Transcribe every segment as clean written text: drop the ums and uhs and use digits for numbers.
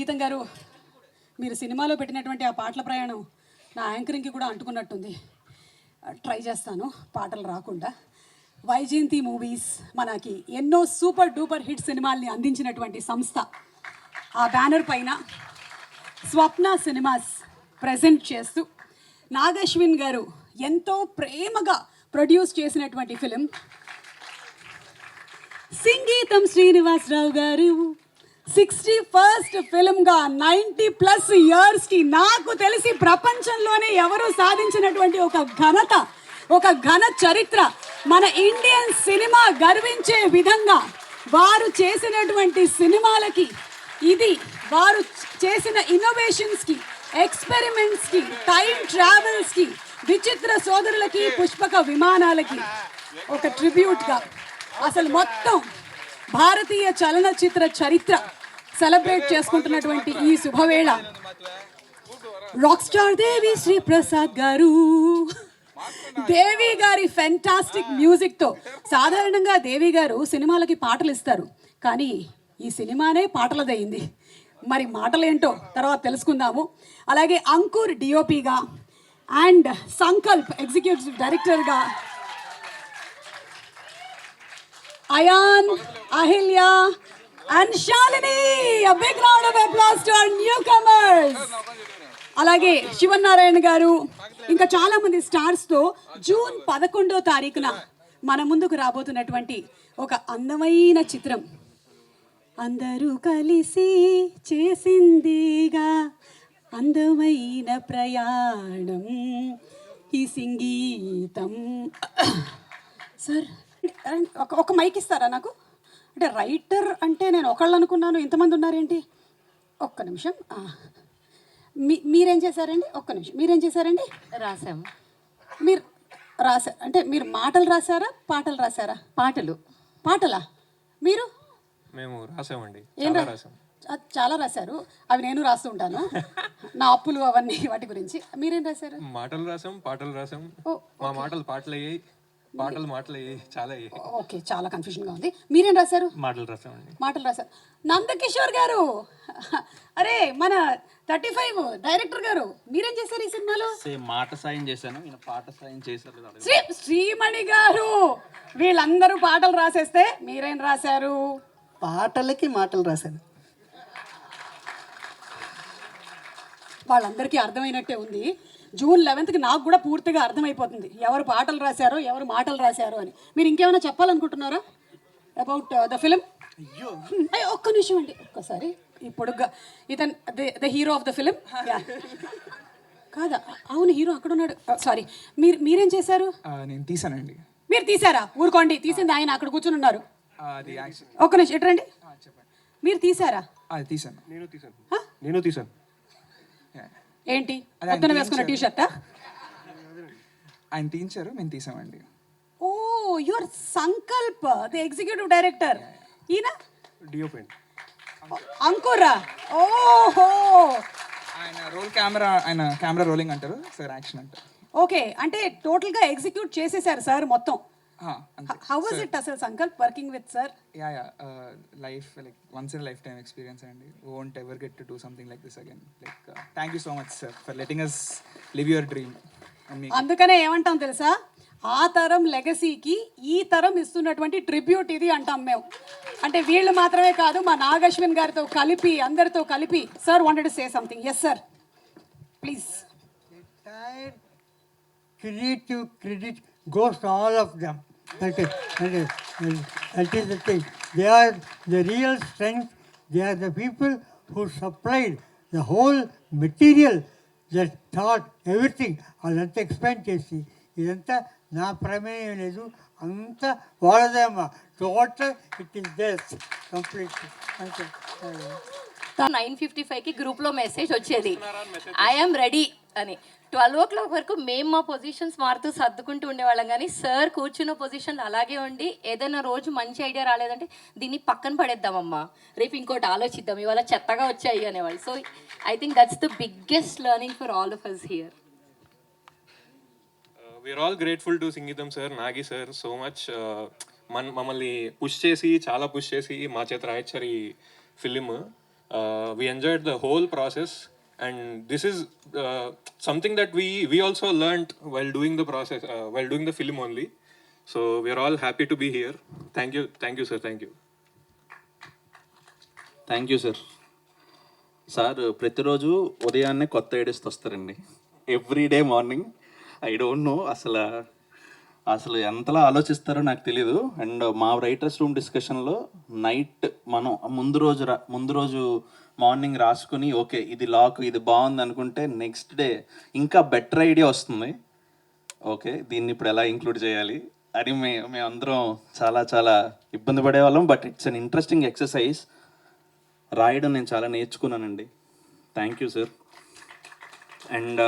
గీతం గారు, మీరు సినిమాలో పెట్టినటువంటి ఆ పాటల ప్రయాణం నా యాంకరింగ్కి కూడా అంటుకున్నట్టుంది. ట్రై చేస్తాను పాటలు రాకుండా. వైజయంతి మూవీస్ మనకి ఎన్నో సూపర్ డూపర్ హిట్ సినిమాల్ని అందించినటువంటి సంస్థ. ఆ బ్యానర్ పైన స్వప్న సినిమాస్ ప్రజెంట్ చేస్తూ నాగశ్విన్ గారు ఎంతో ప్రేమగా ప్రొడ్యూస్ చేసినటువంటి ఫిలిం సంగీతం శ్రీనివాసరావు గారు 61st ఫిల్మ్గా 90+ ఇయర్స్కి నాకు తెలిసి ప్రపంచంలోనే ఎవరు సాధించినటువంటి ఒక ఘన చరిత్ర. మన ఇండియన్ సినిమా గర్వించే విధంగా వారు చేసినటువంటి సినిమాలకి, ఇది వారు చేసిన ఇన్నోవేషన్స్కి, ఎక్స్పెరిమెంట్స్కి, టైం ట్రావెల్స్కి, విచిత్ర సోదరులకి, పుష్పక విమానాలకి ఒక ట్రిబ్యూట్గా అసలు మొత్తం భారతీయ చలనచిత్ర చరిత్ర సెలబ్రేట్ చేసుకుంటున్నటువంటి ఈ శుభవేళ రాక్ స్టార్ దేవి శ్రీ ప్రసాద్ గారు, దేవి గారి ఫెంటాస్టిక్ మ్యూజిక్తో. సాధారణంగా దేవి గారు సినిమాలకి పాటలు ఇస్తారు, కానీ ఈ సినిమానే పాటలదయింది. మరి మాటలేంటో తర్వాత తెలుసుకుందాము. అలాగే అంకుర్ డిఓపిగా అండ్ సంకల్ప్ ఎగ్జిక్యూటివ్ డైరెక్టర్గా, Ayaan, Ahilya and Shalini. A big round of applause to our newcomers. అలాగే శివనారాయణ గారు, ఇంకా చాలా మంది స్టార్స్తో జూన్ 11వ తారీఖున మన ముందుకు రాబోతున్నటువంటి ఒక అందమైన చిత్రం. అందరూ కలిసి చేసిందిగా అందమైన ప్రయాణం ఈ సంగీతం. సార్ ఒక మైక్ ఇస్తారా నాకు? అంటే రైటర్ అంటే నేను ఒకళ్ళు అనుకున్నాను, ఇంతమంది ఉన్నారేంటి? ఒక్క నిమిషం. మీరేం చేశారండి? ఒక్క నిమిషం. మీరేం చేశారండి? రాసాము. మీరు అంటే మీరు మాటలు రాశారా, పాటలు రాశారా? పాటలా? మీరు? మేము రాసామండి. చాలా రాశారు. అవి నేను రాస్తూ ఉంటాను, నా అప్పులు అవన్నీ వాటి గురించి. మీరేం రాశారు? మాటలు రాసాం, పాటలు రాసాం. మా మాటలు పాటలు అయ్యాయి, పాటలు అయ్యాయి, చాలా అయ్యాయి. ఓకే, చాలా కన్ఫ్యూజన్గా ఉంది. మీరేం రాశారు? మాటలు రాసామండి. మాటలు రాశారు. నందకిషోర్ గారు, అరే మన 35 డైరెక్టర్ గారు, మీరేం చేశారు ఈ సినిమాలో? మాట సాయం చేశాను, పాట సాయం చేశారు. శ్రీమణి గారు, వీళ్ళందరూ పాటలు రాసేస్తే మీరేం రాశారు? పాటలకి మాటలు రాశాను. వాళ్ళందరికీ అర్థమైనట్టే ఉంది. జూన్ 11కి నాకు కూడా పూర్తిగా అర్థమైపోతుంది ఎవరు పాటలు రాశారో, ఎవరు మాటలు రాశారో అని. మీరు ఇంకేమైనా చెప్పాలనుకుంటున్నారా అబౌట్ ద ఫిలిం? అయ్యో ఒక్క నిమిషం అండి, ఒక్కసారి. ఇప్పుడు ఇతను the hero of the film కాదా? అవును, హీరో అక్కడ ఉన్నాడు. సారీ, మీరేం చేశారు? నేను తీసానండి. మీరు తీసారా? ఊరుకోండి, తీసింది ఆయన, అక్కడ కూర్చుని ఉన్నారు. ఒక్క నిమిషం ఎట్రండి. మీరు తీసారా? తీసాను. నేను తీసాను. ఏంటి పొద్దున వేసుకున్న టీ షర్టా? ఆయన తీయించారు, మేము తీసామండి. ఓ, your Sankalp the executive director. ఈయన డిఓపి అంకురా. ఓహో, ఆయన కెమెరా రోలింగ్ అంటారు సార్, యాక్షన్ అంటారు. ఓకే, అంటే టోటల్ గా ఎగ్జిక్యూట్ చేసేసారు సార్ మొత్తం. హౌ వాజ్ ఇట్ అసలు Sankalp working with sir? Life like once in life time experience అండి. Won't ever get to do something like this again. Like thank you so much sir for letting us live your dream. అందుకనే ఏమంటాం తెలుసా, ఆ తరం లెగసీకి ఈ తరం ఇస్తున్నటువంటి tribute ఇది అంటాం మేము. అంటే వీళ్ళు మాత్రమే కాదు, మా నాగశ్విన్ గారితో కలిపి, అందరితో కలిపి. Sir wanted to say something. Yes sir, please. Credit goes to all of them. That is the thing. They are the real strength. They are the people who supplied the whole material, that thought, everything. అదంతా expend చేసి, ఇదంతా నా ప్రమేయం లేదు, అంతా వాళ్ళదేమా. Total it is this complete. 9:55కి గ్రూప్లో మెసేజ్ వచ్చేది, ఐఎమ్ రెడీ అని. 12 o'clock వరకు మేము మా పొజిషన్స్ మారుతూ సర్దుకుంటూ ఉండేవాళ్ళం, కానీ సార్ కూర్చున్న పొజిషన్లో అలాగే ఉండి, ఏదైనా రోజు మంచి ఐడియా రాలేదంటే దీన్ని పక్కన పడేద్దామమ్మా, రేపు ఇంకోటి ఆలోచిద్దాం, ఇవాళ చెత్తగా వచ్చాయి అనేవాళ్ళు. So I think that's the biggest learning for all of us here. We're all grateful to Sangeetham sir, Nagi sir so much. మమ్మల్ని చాలా పుష్ చేసి మా చేత రాయించారు ఈ film. We enjoyed the whole process, and this is something that we also learnt while doing the process, while doing the film only. So we are all happy to be here. Thank you sir, thank you. Thank you sir. Sir ప్రతిరోజు ఉదయాన్నే కొత్త ఐడియాస్తో వస్తారండి. Everyday morning. I don't know అసలు ఎంతలా ఆలోచిస్తారో నాకు తెలీదు. And మా writers room డిస్కషన్లో నైట్ మనం ముందు రోజు మార్నింగ్ రాసుకుని ఓకే ఇది లాక్ ఇది బాగుంది అనుకుంటే నెక్స్ట్ డే ఇంకా బెటర్ ఐడియా వస్తుంది. ఓకే దీన్ని ఇప్పుడు ఎలా ఇంక్లూడ్ చేయాలి అని మేమందరం చాలా ఇబ్బంది పడేవాళ్ళం. But it's an interesting exercise. రాయడం నేను చాలా నేర్చుకున్నానండి. Thank you sir. అండ్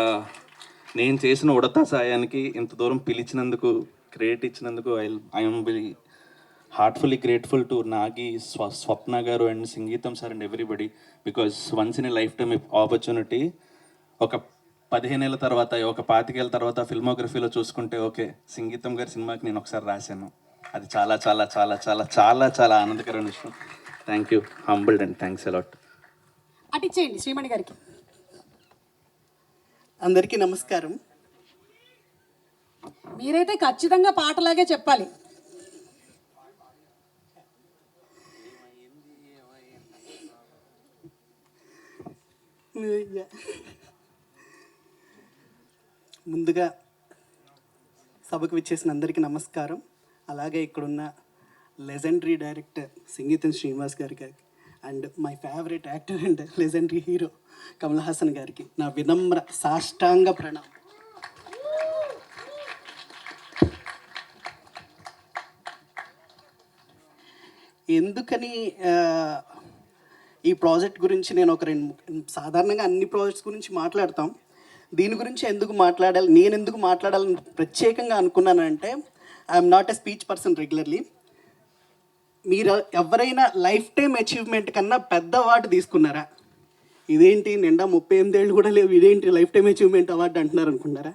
నేను చేసిన ఉడతా సాయానికి ఇంత దూరం పిలిచినందుకు, క్రెడిట్ ఇచ్చినందుకు I'm very heartfully grateful to Nagi, Swapna garu and Sangeetham sir and everybody. Because once in a life time opportunity. ఒక 15 ఏళ్ళ తర్వాత, ఒక 25 ఏళ్ళ తర్వాత ఫిల్మోగ్రఫీలో చూసుకుంటే ఓకే సంగీతం గారి సినిమాకి నేను ఒకసారి రాశాను. అది చాలా చాలా చాలా చాలా చాలా చాలా ఆనందకరమైన విషయం. Thank you, humbled and thanks a lot. అటు ఇచ్చేయండి శ్రీమణి గారికి. అందరికీ నమస్కారం. మీరైతే ఖచ్చితంగా పాటలాగే చెప్పాలి. ముందుగా సభకు విచ్చేసిన అందరికీ నమస్కారం. అలాగే ఇక్కడున్న లెజెండరీ డైరెక్టర్ సంగీతం శ్రీనివాస్ గారికి and my favourite actor and legendary hero Kamal Haasan గారికి నా వినమ్ర సాష్టాంగ ప్రణామం. ఎందుకని ఈ ప్రాజెక్ట్ గురించి నేను సాధారణంగా అన్ని ప్రాజెక్ట్స్ గురించి మాట్లాడతాం, దీని గురించి నేను ఎందుకు మాట్లాడాలని ప్రత్యేకంగా అనుకున్నానంటే I'm not a speech person regularly. మీరు ఎవరైనా లైఫ్ టైం అచీవ్మెంట్ కన్నా పెద్ద అవార్డు తీసుకున్నారా? ఇదేంటి నిండా 38 ఏళ్ళు కూడా లేవు, ఇదేంటి లైఫ్ టైం అచీవ్మెంట్ అవార్డు అంటున్నారు అనుకున్నారా?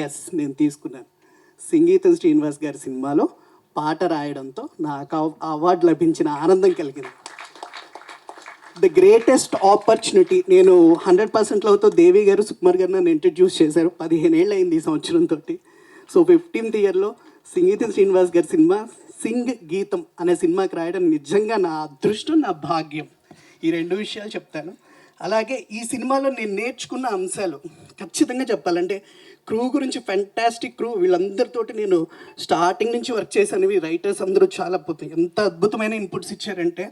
ఎస్, నేను తీసుకున్నాను. సంగీతం శ్రీనివాస్ గారి సినిమాలో పాట రాయడంతో నాకు అవార్డు లభించిన ఆనందం కలిగింది. The greatest opportunity. నేను 100%లతో దేవి గారు, సుకుమార్ గారు నన్ను ఇంట్రడ్యూస్ చేశారు. 15 ఏళ్ళు అయింది ఈ సంవత్సరంతో. సో 15th ఇయర్లో సంగీతం శ్రీనివాస్ గారి సినిమా గీతం అనే సినిమాకి రాయడం నిజంగా నా అదృష్టం, నా భాగ్యం. ఈ 2 విషయాలు చెప్తాను. అలాగే ఈ సినిమాలో నేను నేర్చుకున్న అంశాలు ఖచ్చితంగా చెప్పాలంటే క్రూ గురించి ఫెంటాస్టిక్ క్రూ. వీళ్ళందరితోటి నేను స్టార్టింగ్ నుంచి వర్క్ చేశాను. రైటర్స్ అందరూ చాలా ఎంత అద్భుతమైన ఇన్పుట్స్ ఇచ్చారంటే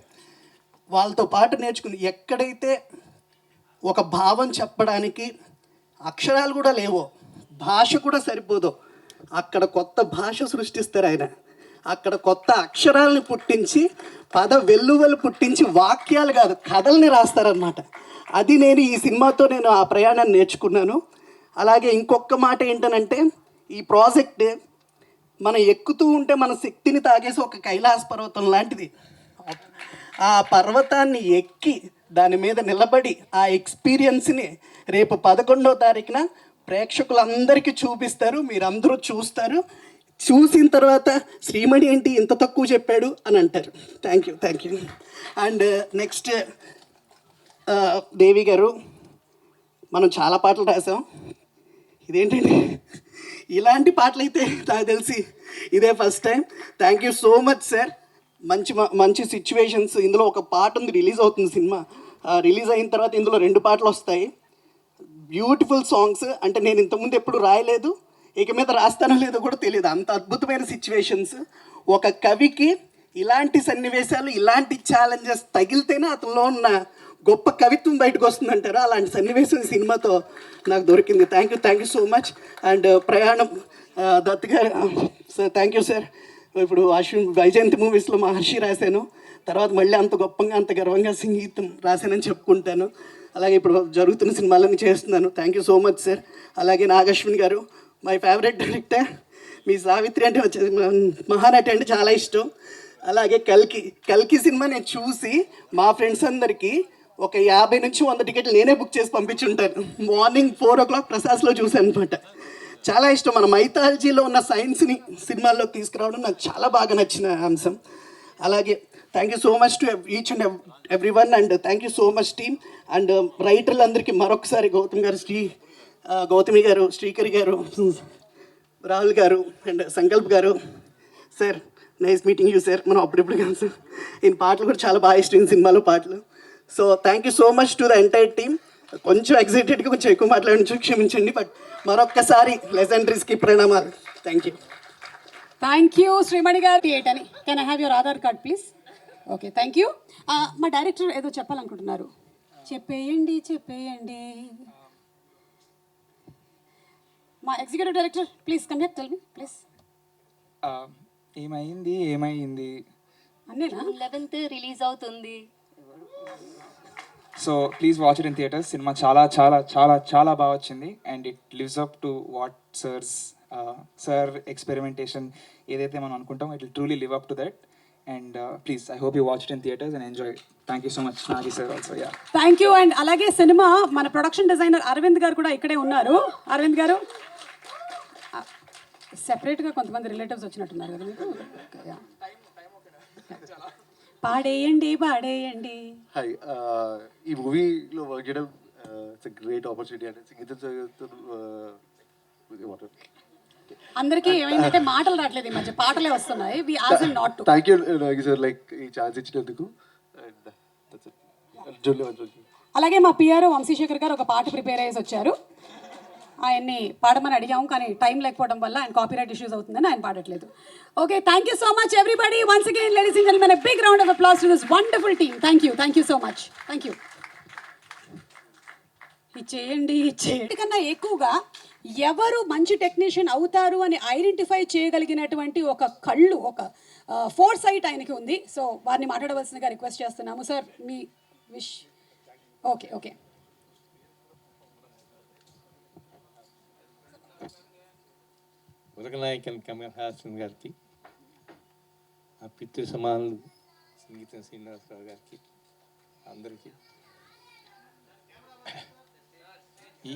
వాళ్ళతో పాటు నేర్చుకుని ఎక్కడైతే ఒక భావం చెప్పడానికి అక్షరాలు కూడా లేవో, భాష కూడా సరిపోదో, అక్కడ కొత్త భాష సృష్టిస్తారు ఆయన. అక్కడ కొత్త అక్షరాలని పుట్టించి, పద వెల్లువలు పుట్టించి, వాక్యాలు కాదు కథల్ని రాస్తారనమాట. అది నేను ఈ సినిమాతో ఆ ప్రయాణాన్ని నేర్చుకున్నాను. అలాగే ఇంకొక మాట ఏంటనంటే ఈ ప్రాజెక్ట్ మనం ఎక్కుతూ ఉంటే మన శక్తిని తాగేసి ఒక కైలాస పర్వతం లాంటిది. ఆ పర్వతాన్ని ఎక్కి దాని మీద నిలబడి ఆ ఎక్స్పీరియన్స్ని రేపు 11వ తారీఖున ప్రేక్షకులందరికీ చూపిస్తారు. మీరందరూ చూస్తారు. చూసిన తర్వాత శ్రీమణి ఏంటి ఇంత తక్కువ చెప్పాడు అని అంటారు. Thank you. అండ్ నెక్స్ట్ దేవి గారు, మనం చాలా పాటలు రాసాం. ఇదేంటండి ఇలాంటి పాటలు అయితే నాకు తెలిసి ఇదే first time. Thank you so much sir. మంచి సిచ్యువేషన్స్. ఇందులో ఒక పాట ఉంది, రిలీజ్ అవుతుంది సినిమా. రిలీజ్ అయిన తర్వాత ఇందులో 2 పాటలు వస్తాయి. Beautiful songs. అంటే నేను ఇంతకుముందు ఎప్పుడు రాయలేదు, ఇక మీద రాస్తానో లేదో కూడా తెలియదు. అంత అద్భుతమైన సిచ్యువేషన్స్. ఒక కవికి ఇలాంటి సన్నివేశాలు, ఇలాంటి ఛాలెంజెస్ తగిలితేనే అతనిలో ఉన్న గొప్ప కవిత్వం బయటకు వస్తుందంటారు. అలాంటి సన్నివేశం ఈ సినిమాతో నాకు దొరికింది. Thank you so much. And ప్రయాణం దత్ గారు సార్, థ్యాంక్ యూ సార్. ఇప్పుడు వైజయంతి మూవీస్లో మహర్షి రాశాను. తర్వాత మళ్ళీ అంత గొప్పగా అంత గర్వంగా సంగీతం రాశానని చెప్పుకుంటాను. అలాగే ఇప్పుడు జరుగుతున్న సినిమాలన్నీ చేస్తున్నాను. Thank you so much sir. అలాగే నాగశ్విన్ గారు, మై ఫేవరెట్ డైరెక్టర్. మీ సావిత్రి అంటే మహానటి అంటే చాలా ఇష్టం. అలాగే కల్కి సినిమా నేను చూసి మా ఫ్రెండ్స్ అందరికీ ఒక 50 నుంచి 100 టికెట్లు నేనే బుక్ చేసి పంపించుంటాను. మార్నింగ్ 4 o'clock ప్రసాస్లో చూశాను అనమాట. చాలా ఇష్టం. మన మైథాలజీలో ఉన్న సైన్స్ని సినిమాల్లోకి తీసుకురావడం నాకు చాలా బాగా నచ్చిన అంశం. అలాగే thank you so much to each and every one and thank you so much team and రైటర్లందరికీ మరొకసారి గౌతమి గారు, శ్రీకరి గారు, రాహుల్ గారు అండ్ సంకల్ప్ గారు. Sir nice meeting you sir. మనం అప్పుడప్పుడు కాదు సార్. ఈయన పాటలు కూడా చాలా బాగా ఇష్టం సినిమాలో పాటలు. So thank you so much to the entire team. కొంచెం ఎక్సైటెడ్గా కొంచెం ఎక్కువ మాట్లాడించు, క్షమించండి. బట్ మరొక్కసారి లెజెండరీస్కి ప్రణామాలు. Thank you. Thank you Shreemani గారు. 8 అని. Can I have your Aadhaar card please? Okay, thank you. మా డైరెక్టర్ ఏదో చెప్పాలనుకుంటున్నారు. చెప్పేయండి. మా executive director please come here, tell me please. ఏమైంది అన్నేనా? 11th రిలీజ్ అవుతుంది. So please watch it in theatres. Cinema చాలా చాలా చాలా చాలా బాగా వచ్చింది and it lives up to what sir experimentation ఏదైతే మనం అనుకుంటాం, it will truly live up to that. And please I hope you watch it in theatres and enjoy. Thank you so much Nagi sir also. Yeah, thank you. And అలాగే cinema మన production designer Arvind గారు కూడా ఇక్కడే ఉన్నారు. అరవింద్ గారు సెపరేట్గా కొంతమంది relatives వచ్చినట్టున్నారు కదా మీకు. పాడేయండి. హాయ్, ఈ మూవీలో వర్క్ చేయడం ఇట్స్ గ్రేట్ ఆపర్చునిటీ అండి. గీతం అందరికీ ఏమైందంటే మాటలు రావట్లేదు, ఈ మధ్య పాటలే వస్తున్నాయి. We ask him not to. Thank you sir, like ఈ ఛాన్స్ ఇచ్చినందుకు. And that's it. అలాగే మా పిఆర్ వంశీశేఖర్ గారు ఒక పాట ప్రిపేర్ అయ్యేసి వచ్చారు. ఆయన్ని పాడమని అడిగాము, కానీ టైం లేకపోవడం వల్ల ఆయన కాపీరైట్ ఇష్యూస్ అవుతుందని ఆయన పాడట్లేదు. Okay, thank you so much everybody. Once again ladies and gentlemen, big round of applause to this wonderful team. Thank you so much. Thank you. ఇచ్చేయండి కన్నా ఎక్కువగా ఎవరు మంచి టెక్నీషియన్ అవుతారు అని ఐడెంటిఫై చేయగలిగినటువంటి ఒక కళ్ళు, ఒక ఫోర్ సైట్ ఆయనకి ఉంది. సో వారిని మాట్లాడవలసిందిగా రిక్వెస్ట్ చేస్తున్నాము. సార్ మీ విష్. ఓకే. ఉరగనాయకన్ కమల్ హాసన్ గారికి, ఆ పితృ సమానులు సంగీతం శ్రీనివాసరావు గారికి, అందరికీ ఈ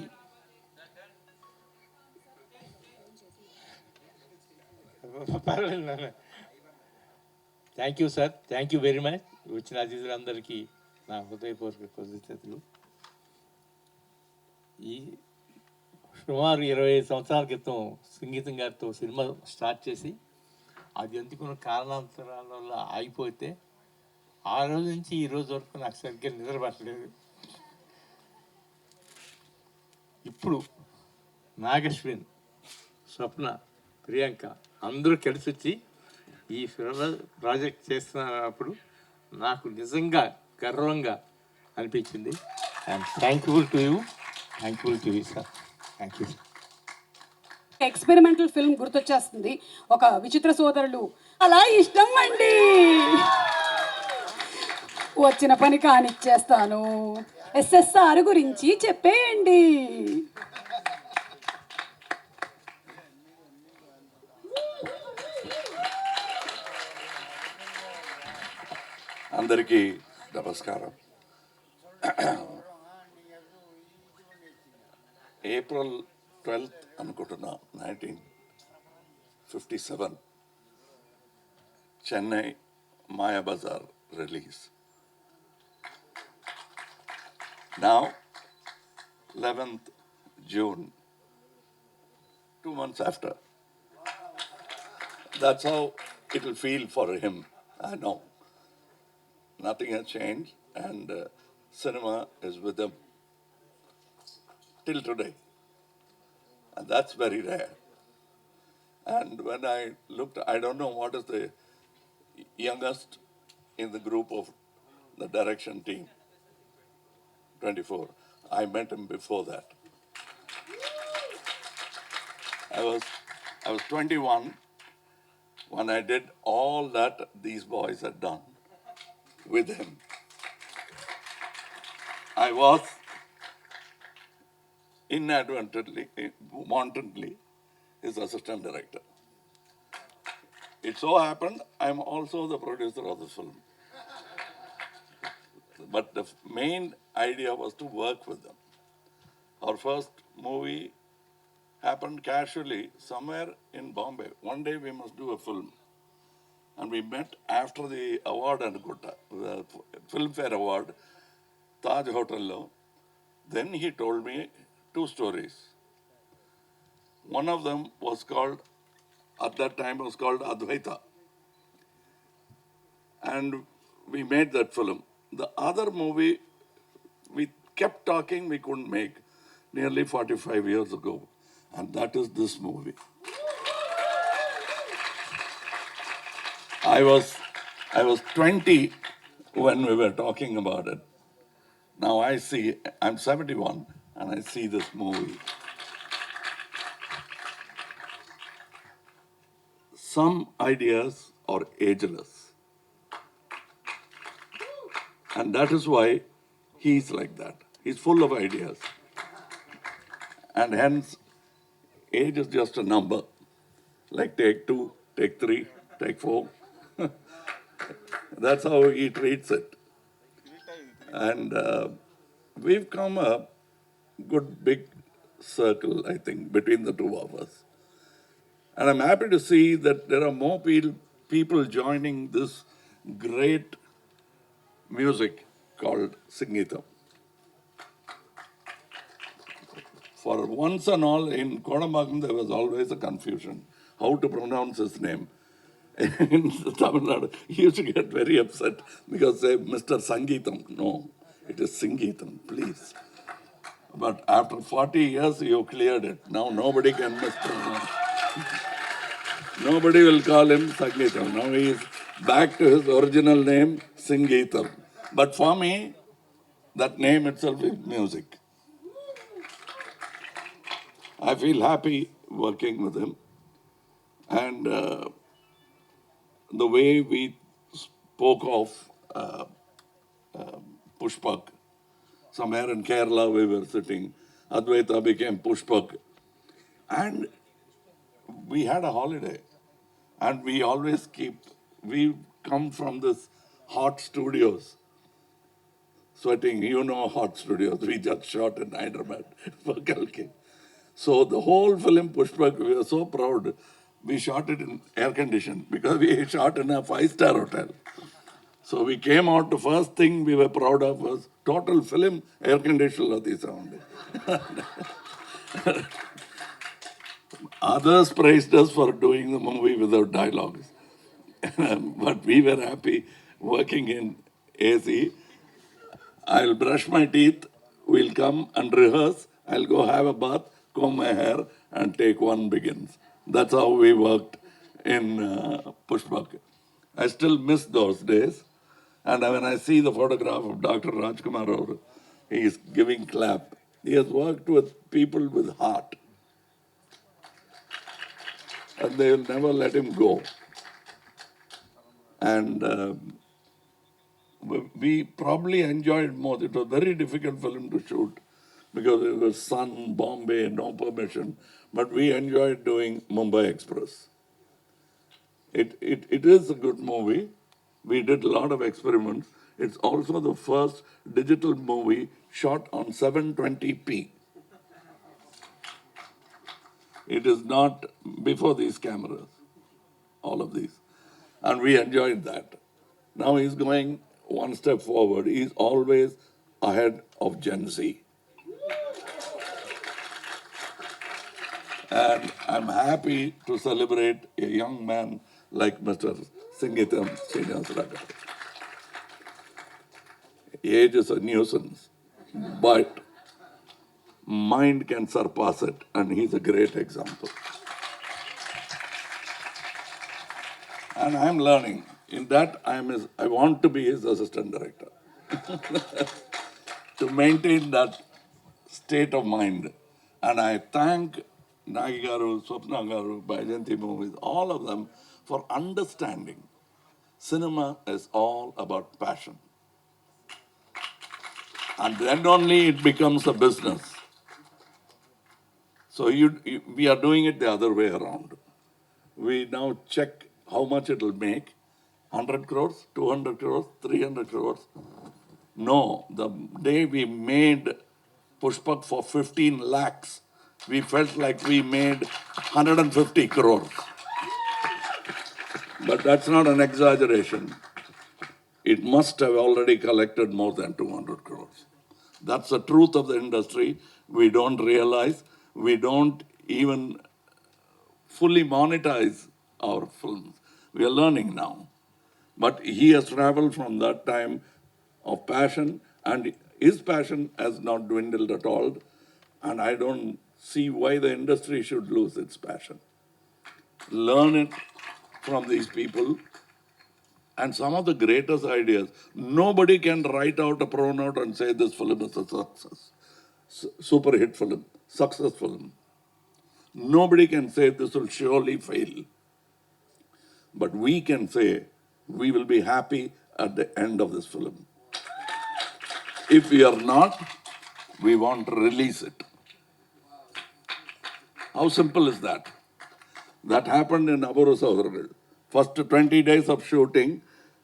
పర్వాలేదు. Thank you sir, thank you very much. వచ్చిన అతిథులందరికీ నా హృదయపూర్వక కృతజ్ఞతలు. ఈ సుమారు 25 సంవత్సరాల క్రితం సంగీతం గారితో సినిమా స్టార్ట్ చేసి అది ఎందుకున్న కారణాంతరాల వల్ల ఆగిపోతే ఆ రోజు నుంచి ఈ రోజు వరకు నాకు సరిగ్గా నిద్రపట్టలేదు. ఇప్పుడు నాగశ్విన్, స్వప్న, ప్రియాంక అందరూ కలిసి వచ్చి ఈ ప్రాజెక్ట్ చేస్తున్నప్పుడు నాకు నిజంగా గర్వంగా అనిపించింది. I'm thankful to you sir. Thank you. Experimental film గుర్తొచ్చేస్తుంది. ఒక విచిత్ర సోదరులు అలా ఇష్టం అండి. వచ్చిన పని కానిచ్చేస్తాను. SSR గురించి చెప్పేయండి. అందరికీ నమస్కారం. ఏప్రిల్ 12th అనుకుంటున్నా 1957 Chennai Mayabazar release. Now 11th June, 2 months after. That's how it will feel for him. I know nothing has changed, and cinema is with him till today, and that's very rare. And when I looked, I don't know what is the youngest in the group of the direction team, 24. I met him before that. I was 21 when I did all that these boys had done with him. I was inadvertently, wantonly, his assistant director. It so happened I'm also the producer of this film. But the main idea was to work with them. Our first movie happened casually somewhere in Bombay. One day we must do a film. and we met after the award and the Filmfare Award, Taj Hotel. Then he told me two stories. One of them was called, at that time was called Advaita. And we made that film. The other movie, we kept talking, we couldn't make, nearly 45 years ago. And that is this movie. I was 20 when we were talking about it. Now I see, I'm 71, and I see this movie. Some ideas are ageless. And that is why he's like that. He's full of ideas. And hence, age is just a number. Like take 2, take 3, take 4. That's how he treats it. And we've come a good big circle, I think, between the two of us. And I'm happy to see that there are more people joining this great music called Geetham. For once and all, in Kodambakam, there was always a confusion how to pronounce his name. In Tamil Nadu, he used to get very upset because say, Mr. Sangeetham. No, it is Geetham, please. But after 40 years, you cleared it. Now nobody can mispronounce. Nobody will call him Sangeetham. Now he is back to his original name, Geetham. But for me, that name itself is music. I feel happy working with him. And the way we spoke of Pushpak, somewhere in Kerala we were sitting, Advaita became Pushpak. And we had a holiday. And we always we come from this hot studios, sweating, hot studios. We just shot in Hyderabad for Kalki. So the whole film Pushpak, we were so proud. We shot it in air condition because we shot in a 5-star hotel. So we came out, the first thing we were proud of was total film air condition of the sound. Others praised us for doing the movie without dialogues. But we were happy working in AC. I'll brush my teeth, we'll come and rehearse, I'll go have a bath, comb my hair, and take one begins. That's how we worked in Pushpak. I still miss those days. And when I see the photograph of Dr. Rajkumar, he is giving clap. He has worked with people with heart. And they will never let him go. And we probably enjoyed more. It was a very difficult film to shoot because it was sun, Bombay, no permission. But we enjoyed doing Mumbai Express. It is a good movie. We did a lot of experiments. It's also the first digital movie shot on 720p. It is not before these cameras, all of these. And we enjoyed that. Now he's going one step forward. He's always ahead of Gen Z. And I'm happy to celebrate a young man like Mr. Geetham Srinivasaraguru. Age is a nuisance, but mind can surpass it, and he's a great example. And I'm learning. In that, I want to be his assistant director. To maintain that state of mind. And I thank Nagi Garu, Swapna Garu, Baijanti Movies, all of them for understanding. Cinema is all about passion. And then only it becomes a business. So we are doing it the other way around. We now check how much it will make. 100 crores, 200 crores, 300 crores. No, the day we made Pushpak for 15 lakhs, we felt like we made 150 crores. But that's not an exaggeration. It must have already collected more than 200 crores. That's the truth of the industry. We don't realize, we don't even fully monetize our films. We are learning now. But he has traveled from that time of passion, and his passion has not dwindled at all. And I don't see why the industry should lose its passion. Learn it from these people. And some of the greatest ideas, nobody can write out a pronote and say this film is a success. Super hit film, success film. Nobody can say this will surely fail. But we can say we will be happy at the end of this film. If we are not, we want to release it. How simple is that? That happened in Aburu Saudhargal. First 20 days of shooting,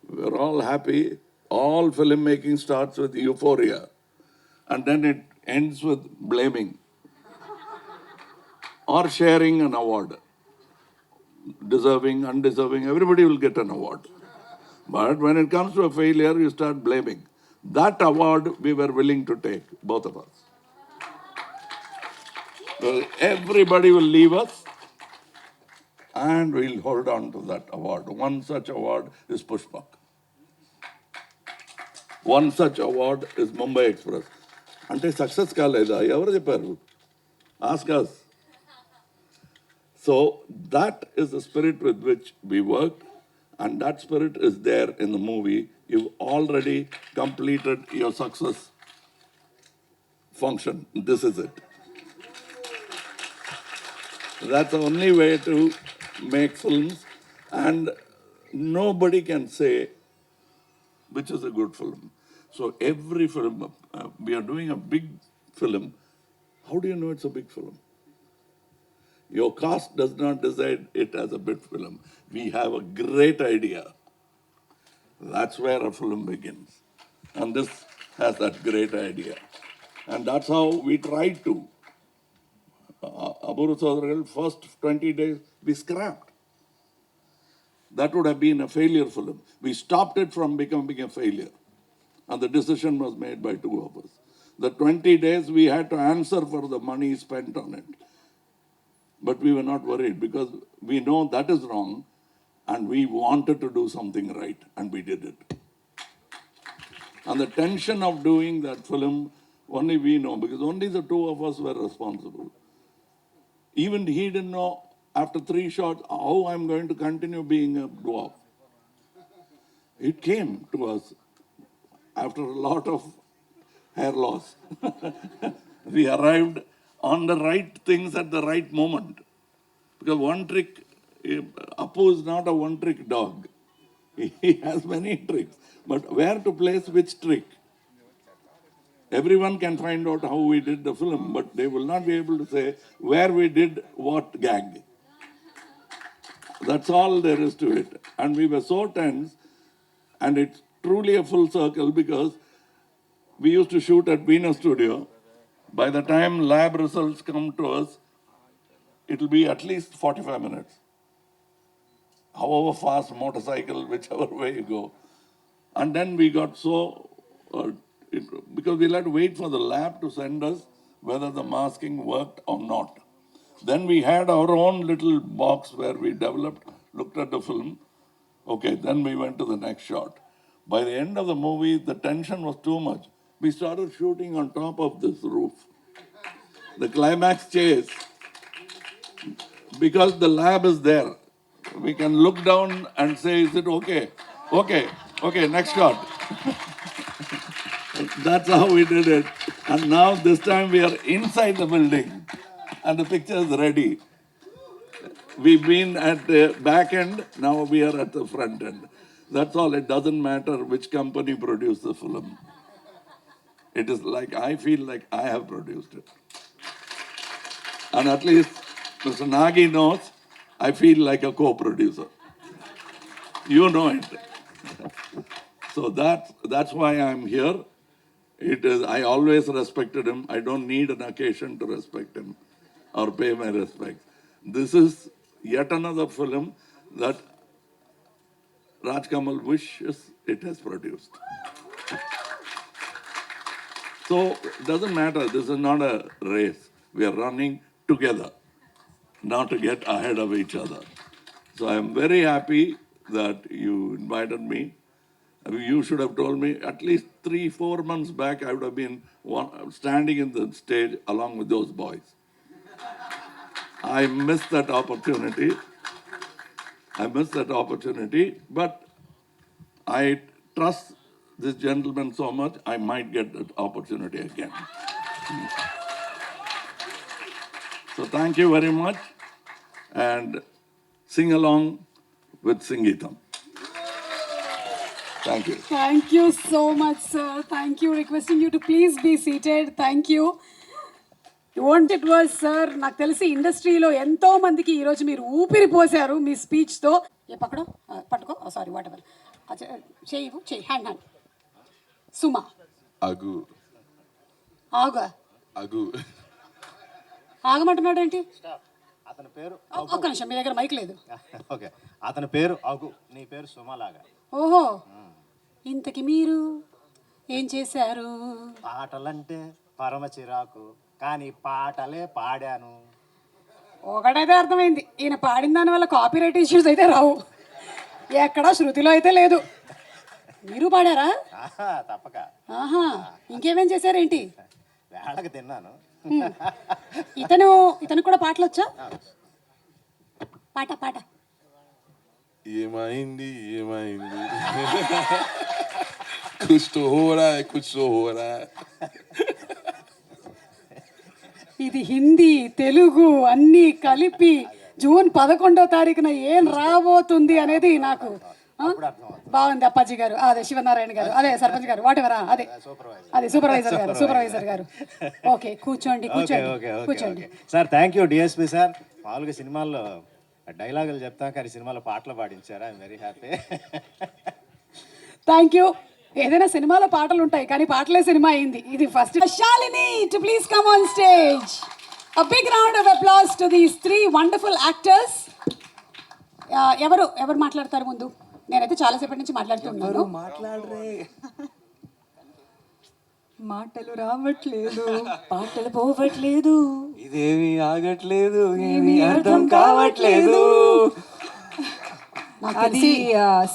we're all happy. All filmmaking starts with euphoria. And then it ends with blaming or sharing an award. Deserving, undeserving, everybody will get an award. But when it comes to a failure, you start blaming. That award we were willing to take, both of us. Well, everybody will leave us and we'll hold on to that award. One such award is Pushpak. One such award is Mumbai Express. Ante success kaleda, evaru chepparu? Ask us. So that is the spirit with which we work, and that spirit is there in the movie. You've already completed your success function. This is it. That's the only way to make films, and nobody can say which is a good film. So every film, we are doing a big film. How do you know it's a big film? Your cast does not decide it as a big film. We have a great idea. That's where a film begins. And this has that great idea. And that's how we tried to. Aburu Saudhargal, first 20 days, we scrapped. That would have been a failure film. We stopped it from becoming a failure. And the decision was made by two of us. The 20 days we had to answer for the money spent on it. But we were not worried because we know that is wrong and we wanted to do something right and we did it. And the tension of doing that film, only we know because only the two of us were responsible. Even he didn't know after 3 shots how I'm going to continue being a dwarf. It came to us after a lot of hair loss. We arrived on the right things at the right moment. Because one trick, Apu is not a one-trick dog. He has many tricks. But where to place which trick? Everyone can find out how we did the film, but they will not be able to say where we did what gag. That's all there is to it. And we were so tense, and it's truly a full circle because we used to shoot at Venus Studio. By the time lab results come to us, it'll be at least 45 minutes. However fast motorcycle, whichever way you go. And then we got so, because we'll have to wait for the lab to send us whether the masking worked or not. Then we had our own little box where we developed, looked at the film. Okay, then we went to the next shot. By the end of the movie, the tension was too much. We started shooting on top of this roof. The climax chase, because the lab is there, we can look down and say, is it okay? Okay, next shot. That's how we did it. And now this time we are inside the building and the picture is ready. We've been at the back end, now we are at the front end. That's all. It doesn't matter which company produced the film. It is like, I feel like I have produced it. And at least Mr. Nagi knows, I feel like a co-producer. You know it. So that's why I'm here. It is, I always respected him. I don't need an occasion to respect him or pay my respect. This is yet another film that Rajkamal wishes it has produced. So it doesn't matter. This is not a race. We are running together, not to get ahead of each other. So I am very happy that you invited me. I mean, you should have told me at least 3-4 months back. I would have been standing in the stage along with those boys. I missed that opportunity. But I trust this gentleman so much, I might get that opportunity again. So thank you very much, and sing along with Geetham. Thank you. Thank you so much, sir. Thank you. Requesting you to please be seated. Thank you. What it was, sir, నాకు తెలిసి ఇండస్ట్రీలో ఎంతో మందికి ఈరోజు మీరు ఊపిరి పోసారు మీ స్పీచ్తో. ఏ పక్కడో పట్టుకో, sorry what ever, చేయి హ్యాండ్ సుమా Agu. ఆగా Agu. ఆగమంటున్నాడు ఏంటి? అతని పేరు ఒక్క నిమిషం, మీ దగ్గర మైక్ లేదు. ఓకే, అతని పేరు అగు, నీ పేరు సుమలాగా. ఓహో, ఇంతకి మీరు ఏం చేశారు? పాటలంటే పరమ చిరాకు, కానీ పాటలే పాడాను. ఒకటైతే అర్థమైంది, ఈయన పాడిన దానివల్ల కాపీరైట్ ఇష్యూస్ అయితే రావు, ఎక్కడా శృతిలో అయితే లేదు. మీరు పాడారా? తప్పక. ఆహా, ఇంకేమేం చేశారేంటి? వేళకి తిన్నాను. ఇతను కూడా పాటలు వచ్చా? పాట ఏమైంది కుచ్ తో హో రహా హై. ఇది హిందీ తెలుగు అన్నీ కలిపి జూన్ 11వ తారీఖున ఏం రాబోతుంది అనేది నాకు బాగుంది. అప్పాజీ గారు, అదే శివనారాయణ గారు, అదే సర్పంచ్ గారు, వాట్ ఎవరా, అదే సూపర్వైజర్ గారు. ఓకే, కూర్చోండి. Sir thank you DSP sir. మామూలుగా సినిమాల్లో డైలాగులు చెప్తాం, కానీ సినిమాలో పాటలు పాడించారు. I'm very happy. Thank you. ఏదైనా సినిమాలో పాటలు ఉంటాయి, కానీ పాటలే సినిమా అయింది. ఇది first. Shalini too please come on stage. A big round of applause to these 3 wonderful actors. ఎవరు మాట్లాడతారు ముందు? నేనైతే చాలాసేపటి నుంచి మాట్లాడుతున్నాను. మాటలు రావట్లేదు, పాటలు పోవట్లేదు, ఇదేమి ఆగట్లేదు, ఏమి అర్థం కావట్లేదు. అది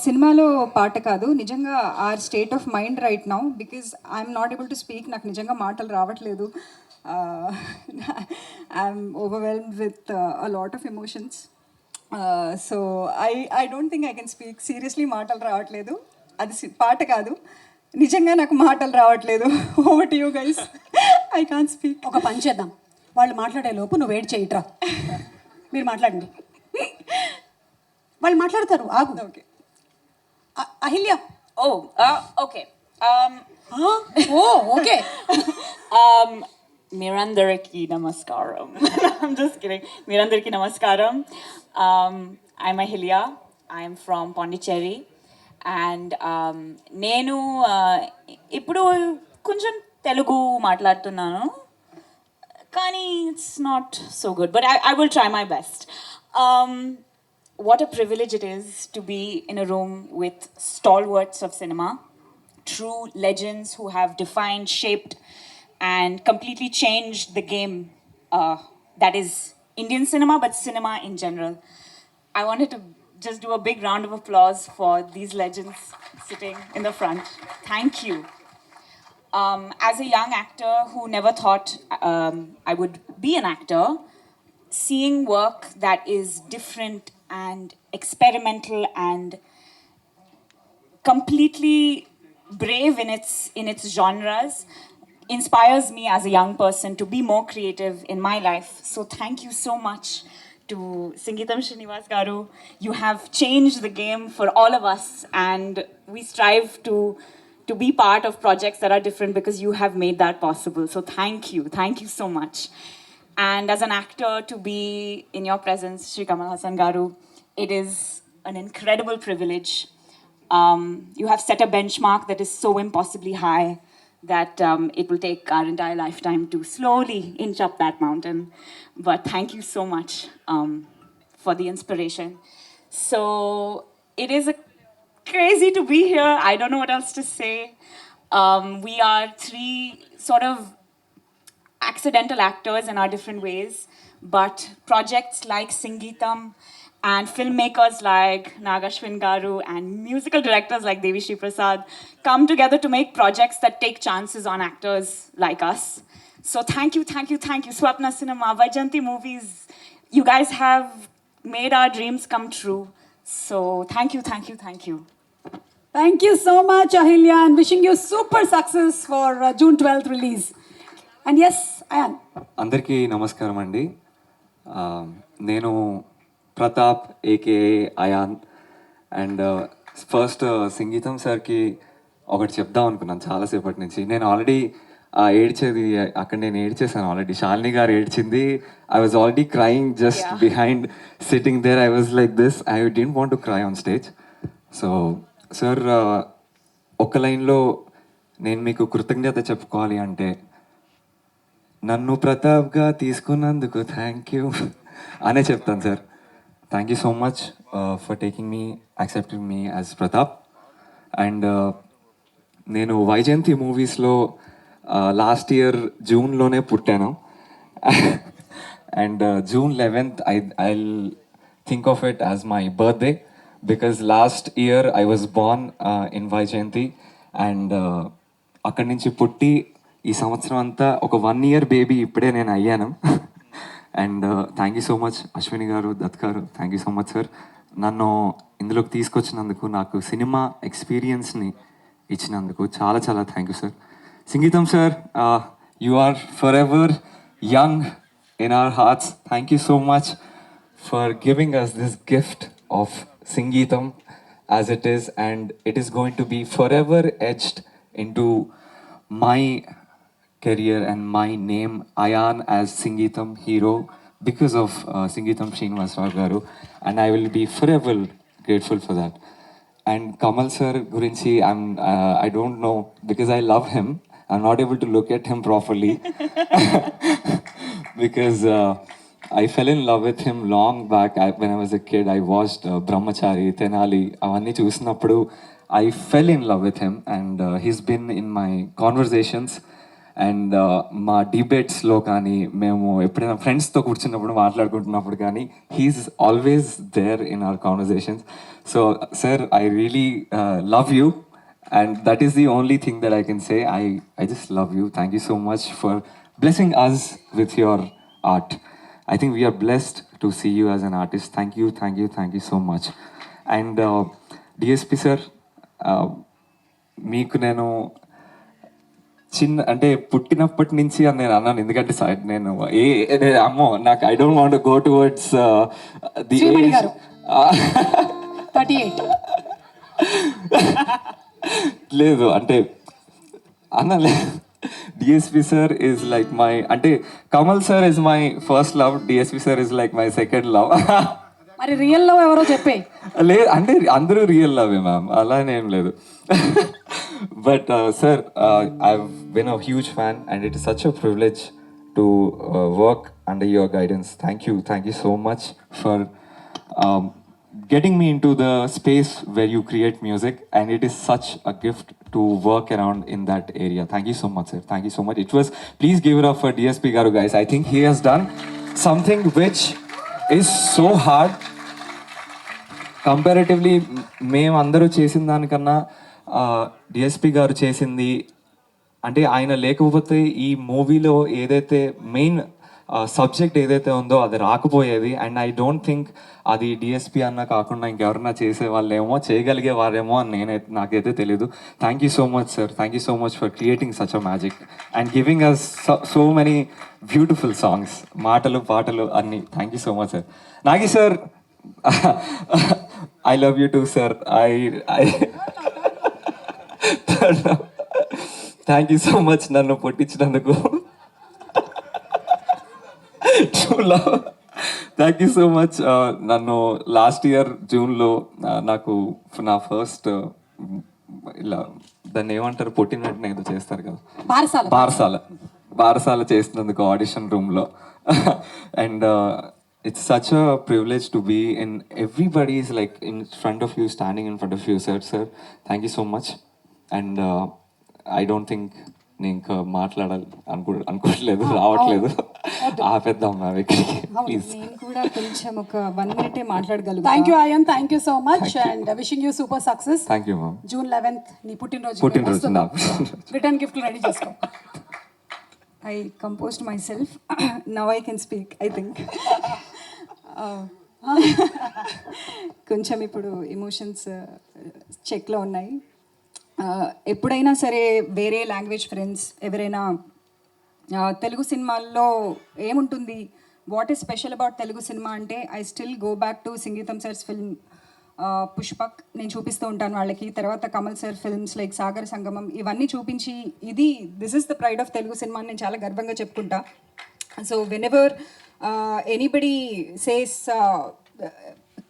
సినిమాలో పాట కాదు, నిజంగా our state of mind right now, because I'm not able to speak. నాకు నిజంగా మాటలు రావట్లేదు. I'm overwhelmed with a lot of emotions. So I don't think I can speak. Seriously మాటలు రావట్లేదు. అది పాట కాదు, నిజంగా నాకు మాటలు రావట్లేదు. Over to you guys. I can't speak. ఒక పని చేద్దాం, వాళ్ళు మాట్లాడే లోపు నువ్వు వెయిట్ చేయట్రా, మీరు మాట్లాడండి. వాళ్ళు మాట్లాడతారు, ఆగు. ఓకే. అహిల్య. ఓకే. ఓకే. మీరందరికీ నమస్కారం. I'm just kidding. మీరందరికీ నమస్కారం. I'm Ahilya. I'm from Pondicherry. And నేను ఇప్పుడు కొంచెం తెలుగు మాట్లాడుతున్నాను, కానీ it's not so good, but I will try my best. What a privilege it is to be in a room with stalwarts of cinema, true legends who have defined, shaped, and completely changed the game that is Indian cinema, but cinema in general. I wanted to just do a big round of applause for these legends sitting in the front. Thank you. As a young actor who never thought I would be an actor, seeing work that is different and experimental and completely brave in its genres inspires me as a young person to be more creative in my life. So thank you so much to Geetham Srinivas garu. You have changed the game for all of us, and we strive to be part of projects that are different because you have made that possible. So thank you so much. And as an actor, to be in your presence, Shri Kamal Hassan garu, it is an incredible privilege. You have set a benchmark that is so impossibly high that it will take our entire lifetime to slowly inch up that mountain. But thank you so much for the inspiration. So it is a crazy to be here. I don't know what else to say. We are three sort of accidental actors in our different ways, but projects like Geetham and filmmakers like Nagashwin Garu and musical directors like Devi Shri Prasad come together to make projects that take chances on actors like us. So thank you, thank you, thank you. Swapna Cinema, Vaijanti Movies, you guys have made our dreams come true. So thank you, thank you, thank you. Thank you so much, Ahilya, and wishing you super success for June 12th release. And yes, Ayan. అందరికీ నమస్కారం అండి. నేను Pratap AKA Ayaan. And first Sangeetham సార్కి ఒకటి చెప్దాం అనుకున్నాను చాలాసేపటి నుంచి. నేను ఆల్రెడీ ఏడ్చేది అక్కడ నేను ఏడ్చేసాను ఆల్రెడీ. శాలిని గారు ఏడ్చింది. I was already crying just behind sitting there. I was like this. I didn't want to cry on stage. So sir ఒక్క లైన్లో నేను మీకు కృతజ్ఞత చెప్పుకోవాలి అంటే, నన్ను ప్రతాప్గా తీసుకున్నందుకు థ్యాంక్ యూ అనే చెప్తాను sir. Thank you so much for taking me, accepting me as Pratap. And నేను వైజయంతి మూవీస్లో లాస్ట్ ఇయర్ జూన్లోనే పుట్టాను. And June 11th I'll think of it as my birthday, because last year I was born in Vaijayanti, and అక్కడి నుంచి పుట్టి ఈ సంవత్సరం అంతా ఒక 1 year బేబీ ఇప్పుడే నేను అయ్యాను. And thank you so much Ashwini గారు, దత్ గారు, thank you so much sir. నన్ను ఇందులోకి తీసుకొచ్చినందుకు, నాకు సినిమా ఎక్స్పీరియన్స్ని ఇచ్చినందుకు చాలా చాలా thank you sir. Sangeetham sir, you are forever young in our hearts. Thank you so much for giving us this gift of Geetham as it is, and it is going to be forever etched into my career and my name, Ayan, as Geetham hero, because of Geetham Srinivasarao garu, and I will be forever grateful for that. And Kamal sir gurinchi, I don't know, because I love him. I'm not able to look at him properly. Because I fell in love with him long back. When I was a kid, I watched Brahmachari, Tenali, avanni chusinapudu I fell in love with him, and he's been in my conversations and మా డిబేట్స్లో కానీ, మేము ఎప్పుడైనా ఫ్రెండ్స్తో కూర్చున్నప్పుడు మాట్లాడుకుంటున్నప్పుడు కానీ, he's always there in our conversations. So sir, I really love you, and that is the only thing that I can say. I just love you. Thank you so much for blessing us with your art. I think we are blessed to see you as an artist. Thank you, thank you, thank you so much. And DSP sir, మీకు నేను అంటే పుట్టినప్పటి నుంచి అని నేను అన్నాను, ఎందుకంటే sir నేను అమ్మో నాకు I don't want go towards the age. 38 లేదు అంటే అన్నలే. DSP sir is like my, అంటే Kamal sir is my first love, DSP sir is like my second love. మరి రియల్ లవ్ ఎవరో చెప్పే. లేదు అంటే అందరూ రియల్ లవే మ్యామ్, అలానే ఏం లేదు. But sir, I been a huge fan, and it is such a privilege to work under your guidance. Thank you so much for getting me into the space where you create music, and it is such a gift to work around in that area. Thank you so much, sir. Thank you so much. It was, please give it up for DSP Garu, guys. I think he has done something which is so hard comparatively. మేము అందరూ చేసిన దానికన్నా DSP గారు చేసింది, అంటే ఆయన లేకపోతే ఈ మూవీలో ఏదైతే మెయిన్ సబ్జెక్ట్ ఏదైతే ఉందో అది రాకపోయేది. అండ్ ఐ డోంట్ థింక్ అది డిఎస్పి అన్న కాకుండా ఇంకెవరన్నా చేసేవాళ్ళేమో, చేయగలిగేవారేమో అని నాకైతే తెలీదు. Thank you so much sir. Thank you so much for creating such a magic and giving us so many beautiful songs, మాటలు పాటలు అన్నీ. Thank you so much sir. Nagi sir, I love you too sir. Thank you so much నన్ను పుట్టించినందుకు. Thank you so much. నన్ను last year జూన్లో నాకు నా first ఇలా దాన్ని ఏమంటారు, పుట్టిన వెంటనే ఏదో చేస్తారు కదా, బారసాల చేస్తున్నందుకు ఆడిషన్ రూమ్లో. And it's such a privilege to be in everybody's like in front of you, standing in front of you, sir. Thank you so much. And I don't think నేను ఇంకా మాట్లాడాలి అనుకోవట్లేదు, రావట్లేదు. ఆపేద్దాం మ్యామ్ ఇక్కడికి ప్లీజ్. నేను కూడా కొంచెం ఒక 1 minute మాట్లాడగలను. Thank you Ayan, thank you so much and wishing you super success. Thank you ma'am. June 11th నీ పుట్టినరోజు నాకు రిటర్న్ గిఫ్ట్ రెడీ చేసుకో. I composed myself. Now I can speak, I think. కొంచెం ఇప్పుడు ఎమోషన్స్ చెక్లో ఉన్నాయి. ఎప్పుడైనా సరే వేరే లాంగ్వేజ్ ఫ్రెండ్స్ ఎవరైనా తెలుగు సినిమాల్లో ఏముంటుంది, what is special about Telugu cinema అంటే I still go back to Sangeetham sir's film Pushpak నేను చూపిస్తూ ఉంటాను వాళ్ళకి. తర్వాత కమల్ సార్ ఫిల్మ్స్ లైక్ సాగర సంగమం ఇవన్నీ చూపించి this is the pride of Telugu cinema అని నేను చాలా గర్వంగా చెప్పుకుంటా. సో వెనెవర్ ఎనీబడి సేస్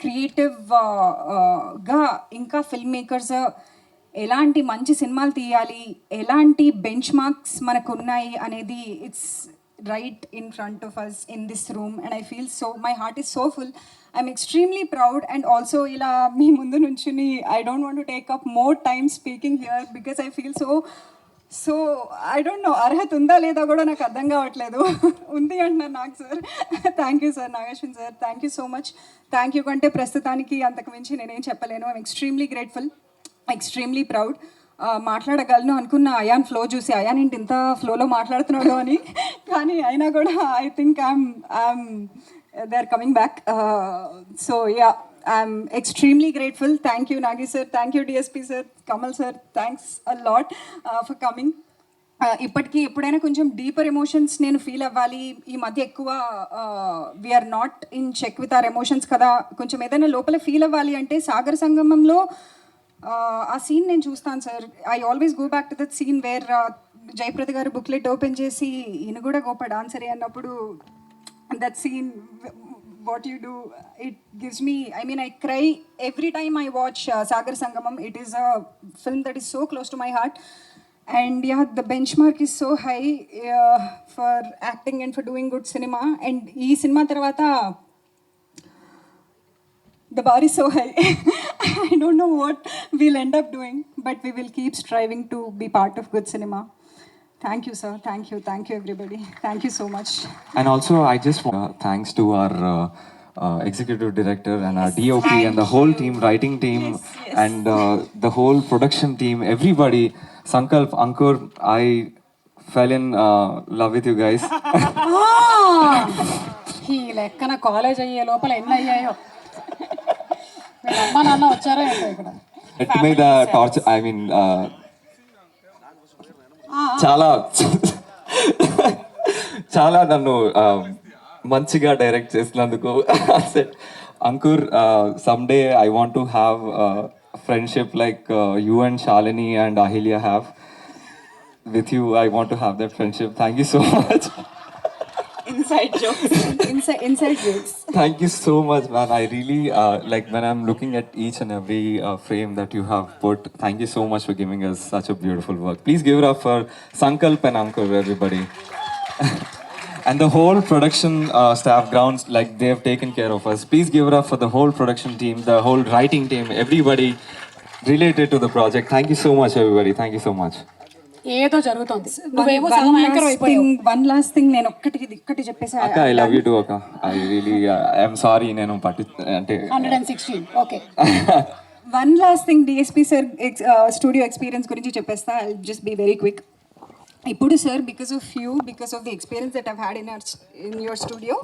క్రియేటివ్గా ఇంకా ఫిల్మ్ మేకర్స్ ఎలాంటి మంచి సినిమాలు తీయాలి, ఎలాంటి బెంచ్ మార్క్స్ మనకు ఉన్నాయి అనేది it's right in front of us in this room, and I feel so, my heart is so full. I'm extremely proud, and also ila me mundu nunchuni I don't want to take up more time speaking here because I feel so I don't know arhat unda leda kuda నాకు అర్థం కావట్లేదు. ఉంది అంటున్నారు నాకు sir. Thank you sir, Nageshwan sir, thank you so much. Thank you కంటే ప్రస్తుతానికి అంతకు మించి నేనేం చెప్పలేను. I'm extremely grateful, extremely proud. మాట్లాడగలను అనుకున్న అయాన్ ఫ్లో చూసి అయాన్ ఏంటి ఇంత ఫ్లోలో మాట్లాడుతున్నాడు అని, కానీ అయినా కూడా I think I'm they are coming back. So yeah, I'm extremely grateful. Thank you Nagi sir, thank you DSP sir, Kamal sir, thanks a lot for coming. ఇప్పటికీ ఎప్పుడైనా కొంచెం డీపర్ ఎమోషన్స్ నేను ఫీల్ అవ్వాలి, ఈ మధ్య ఎక్కువ we're not in check with our emotions కదా, కొంచెం ఏదైనా లోపల ఫీల్ అవ్వాలి అంటే సాగర సంగమంలో ఆ సీన్ నేను చూస్తాను sir. I always go back to that scene where Jayaprada garu booklet open చేసి ఈయన కూడా గొప్ప డాన్సరే అన్నప్పుడు that scene what you do, it gives me, I mean I cry every time I watch Sagar Sangamam. It is a film that is so close to my heart, and yeah, the benchmark is so high for acting and for doing good cinema, and ee cinema tarvata the bar is so high. I don't know what we'll end up doing, but we will keep striving to be part of good cinema. Thank you, sir. Thank you everybody. Thank you so much. And also I just want thanks to our executive director and our DOP and the whole team, writing team, and the whole production team, everybody. Sankalp, Ankur, I fell in love with you guys. ఈ లెక్కన college అయ్యే లోపల ఎన్ని అయ్యాయో. మీ అమ్మ నాన్న వచ్చారో ఏంటో ఇక్కడ. It made the torture, I mean చాలా నన్ను మంచిగా డైరెక్ట్ చేసినందుకు. Ankur, someday I want to have friendship like you and Shalini and Ahilya have. With you I want to have that friendship. Thank you so much. Inside jokes. Inside jokes. Thank you so much, man. I really like when I'm looking at each and every frame that you have put. Thank you so much for giving us such a beautiful work. Please give it up for Sankalp and Ankur, everybody. And the whole production staff, grounds, like they have taken care of us. Please give it up for the whole production team, the whole writing team, everybody related to the project. Thank you so much, everybody. Thank you so much. ఏదో జరుగుతుంది. నువ్వేమో సగం anchor అయిపోయావు. One last thing నేను ఒక్కటి చెప్పేసి అక్క, I love you too అక్క. I really I'm sorry నేను అంటే 116. Okay. One last thing DSP sir studio experience గురించి చెప్పేస్తా. I just be very quick. ఇప్పుడు sir, because of you, because of the experience that I've had in your studio,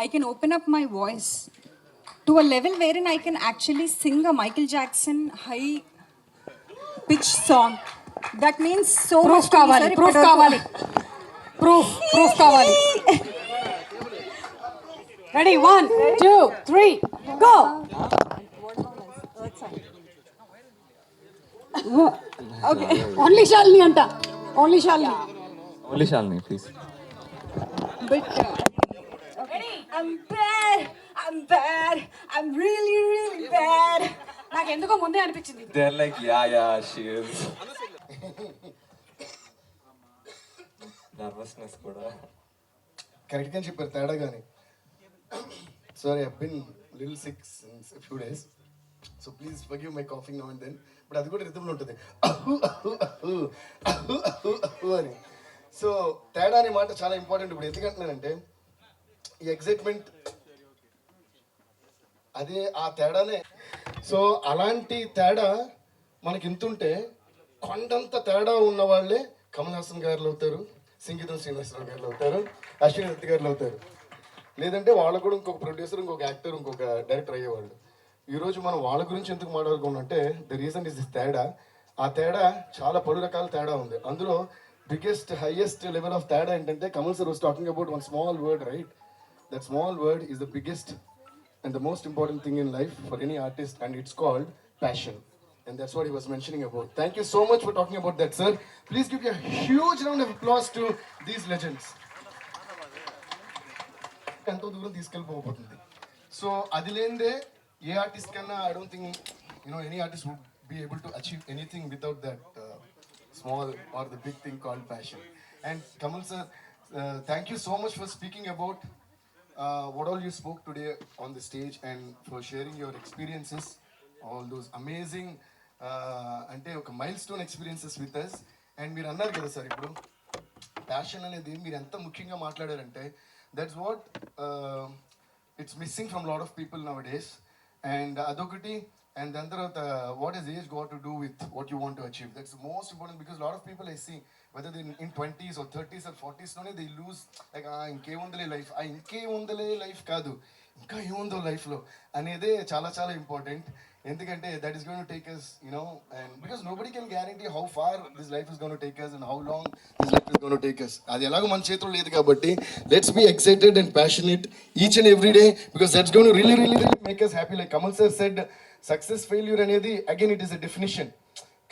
I can open up my voice to a level wherein I can actually sing a Michael Jackson high pitch song. That means so much to me, sir. Proof కావాలి. Ready, 1 2 3 go. Okay, only Shalini అంట. Only Shalini please. But okay. I'm bad. I'm really bad. నాకు ఎందుకో ముందే అనిపించింది. They're like yeah she is. Nervousness కూడా కరెక్ట్గా చెప్పారు, తేడా కానీ Sorry, I've been a little sick since a few days. So please forgive my coughing now and then. But అది కూడా రిథంలో ఉంటుంది అని. సో తేడా అనే మాట చాలా ఇంపార్టెంట్. ఇప్పుడు ఎందుకంటున్నానంటే ఈ ఎగ్జైట్మెంట్ అదే ఆ తేడానే. సో అలాంటి తేడా మనకి ఇంతుంటే కొండంత తేడా ఉన్న వాళ్ళే కమల్ హాసన్ గారు అవుతారు, సంగీతం శ్రీనివాసరావు గారు అవుతారు, అశ్విని దత్ గారు అవుతారు. లేదంటే వాళ్ళు కూడా ఇంకొక ప్రొడ్యూసర్, ఇంకొక యాక్టర్, ఇంకొక డైరెక్టర్ అయ్యేవాళ్ళు. ఈరోజు మనం వాళ్ళ గురించి ఎందుకు మాట్లాడుకున్నామంటే ద రీజన్ ఇస్ దిస్ తేడా. ఆ తేడా చాలా పలు రకాల తేడా ఉంది. అందులో బిగ్గెస్ట్ హైయెస్ట్ లెవెల్ ఆఫ్ తేడా ఏంటంటే Kamal sir was talking about one small word, right? That small word is the biggest and the most important thing in life for any artist, and it's called passion. And that's what he was mentioning about. Thank you so much for talking about that, sir. Please give a huge round of applause to these legends. ఎంతో దూరం తీసుకెళ్ళిపోబోతుంది. So అది లేనిదే ఏ artist కన్నా I don't think any artist would be able to achieve anything without that small or the big thing called passion. And Kamal sir, thank you so much for speaking about what all you spoke today on the stage, and for sharing your experiences, all those amazing ante oka milestone experiences with us. And meer annaru kada sir, ippudu passion anedi meer enta mukyanga maatladarante that's what it's missing from a lot of people nowadays. And adokati, and then what has age got to do with what you want to achieve? That's the most important, because a lot of people I see, whether they're in 20s or 30s or 40s, they lose like ఇంకే ఉందలే life, ఇంకే ఉందలే life కాదు, ఇంకా ఏముందో లైఫ్లో అనేదే చాలా చాలా important. ఎందుకంటే that is going to take us, and because nobody can guarantee how far this life is going to take us and how long this life is going to take us. అది ఎలాగో మన చేతిలో లేదు కాబట్టి let's be excited and passionate each and every day, because that's going to really really really make us happy. Like Kamal sir said, success failure అనేది again it is a definition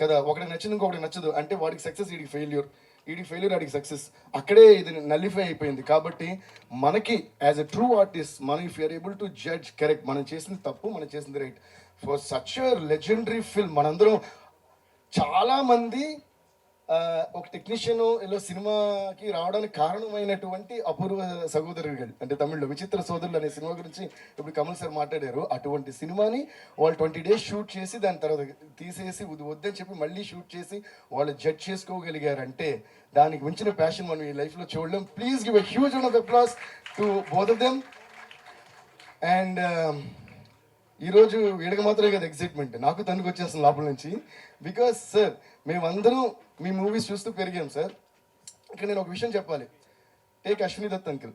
కదా. ఒకటి నచ్చింది, ఇంకొకటి నచ్చదు అంటే వాడికి సక్సెస్, వీడికి failure, వీడికి ఫెయిల్యూర్, వాడికి సక్సెస్. అక్కడే ఇది నల్లిఫై అయిపోయింది. కాబట్టి మనకి యాజ్ ఎ ట్రూ ఆర్టిస్ట్, మనం if you're able to judge correct, మనం చేసింది తప్పు, మనం చేసింది right, for such a legendary film. మనందరం చాలామంది ఒక టెక్నీషియన్ ఇలా సినిమాకి రావడానికి కారణమైనటువంటి అపూర్వ సహోదరులు, అంటే తమిళ్లో విచిత్ర సోదరులు అనే సినిమా గురించి ఇప్పుడు కమల్ సార్ మాట్లాడారు. అటువంటి సినిమాని వాళ్ళు 20 days షూట్ చేసి దాని తర్వాత తీసేసి వద్దని చెప్పి మళ్ళీ షూట్ చేసి వాళ్ళు జడ్జ్ చేసుకోగలిగారంటే దానికి మించిన ప్యాషన్ మనం ఈ లైఫ్లో చూడలేం. Please give a huge round of applause to both of them. And ఈరోజు వీడికి మాత్రమే కదా ఎగ్జైట్మెంట్, నాకు తనకు వచ్చేస్తుంది లోపల నుంచి. బికాస్ సార్ మేమందరం మీ మూవీస్ చూస్తూ పెరిగాం సార్. ఇక్కడ నేను ఒక విషయం చెప్పాలి. టేక్ అశ్విని దత్ అంకుల్,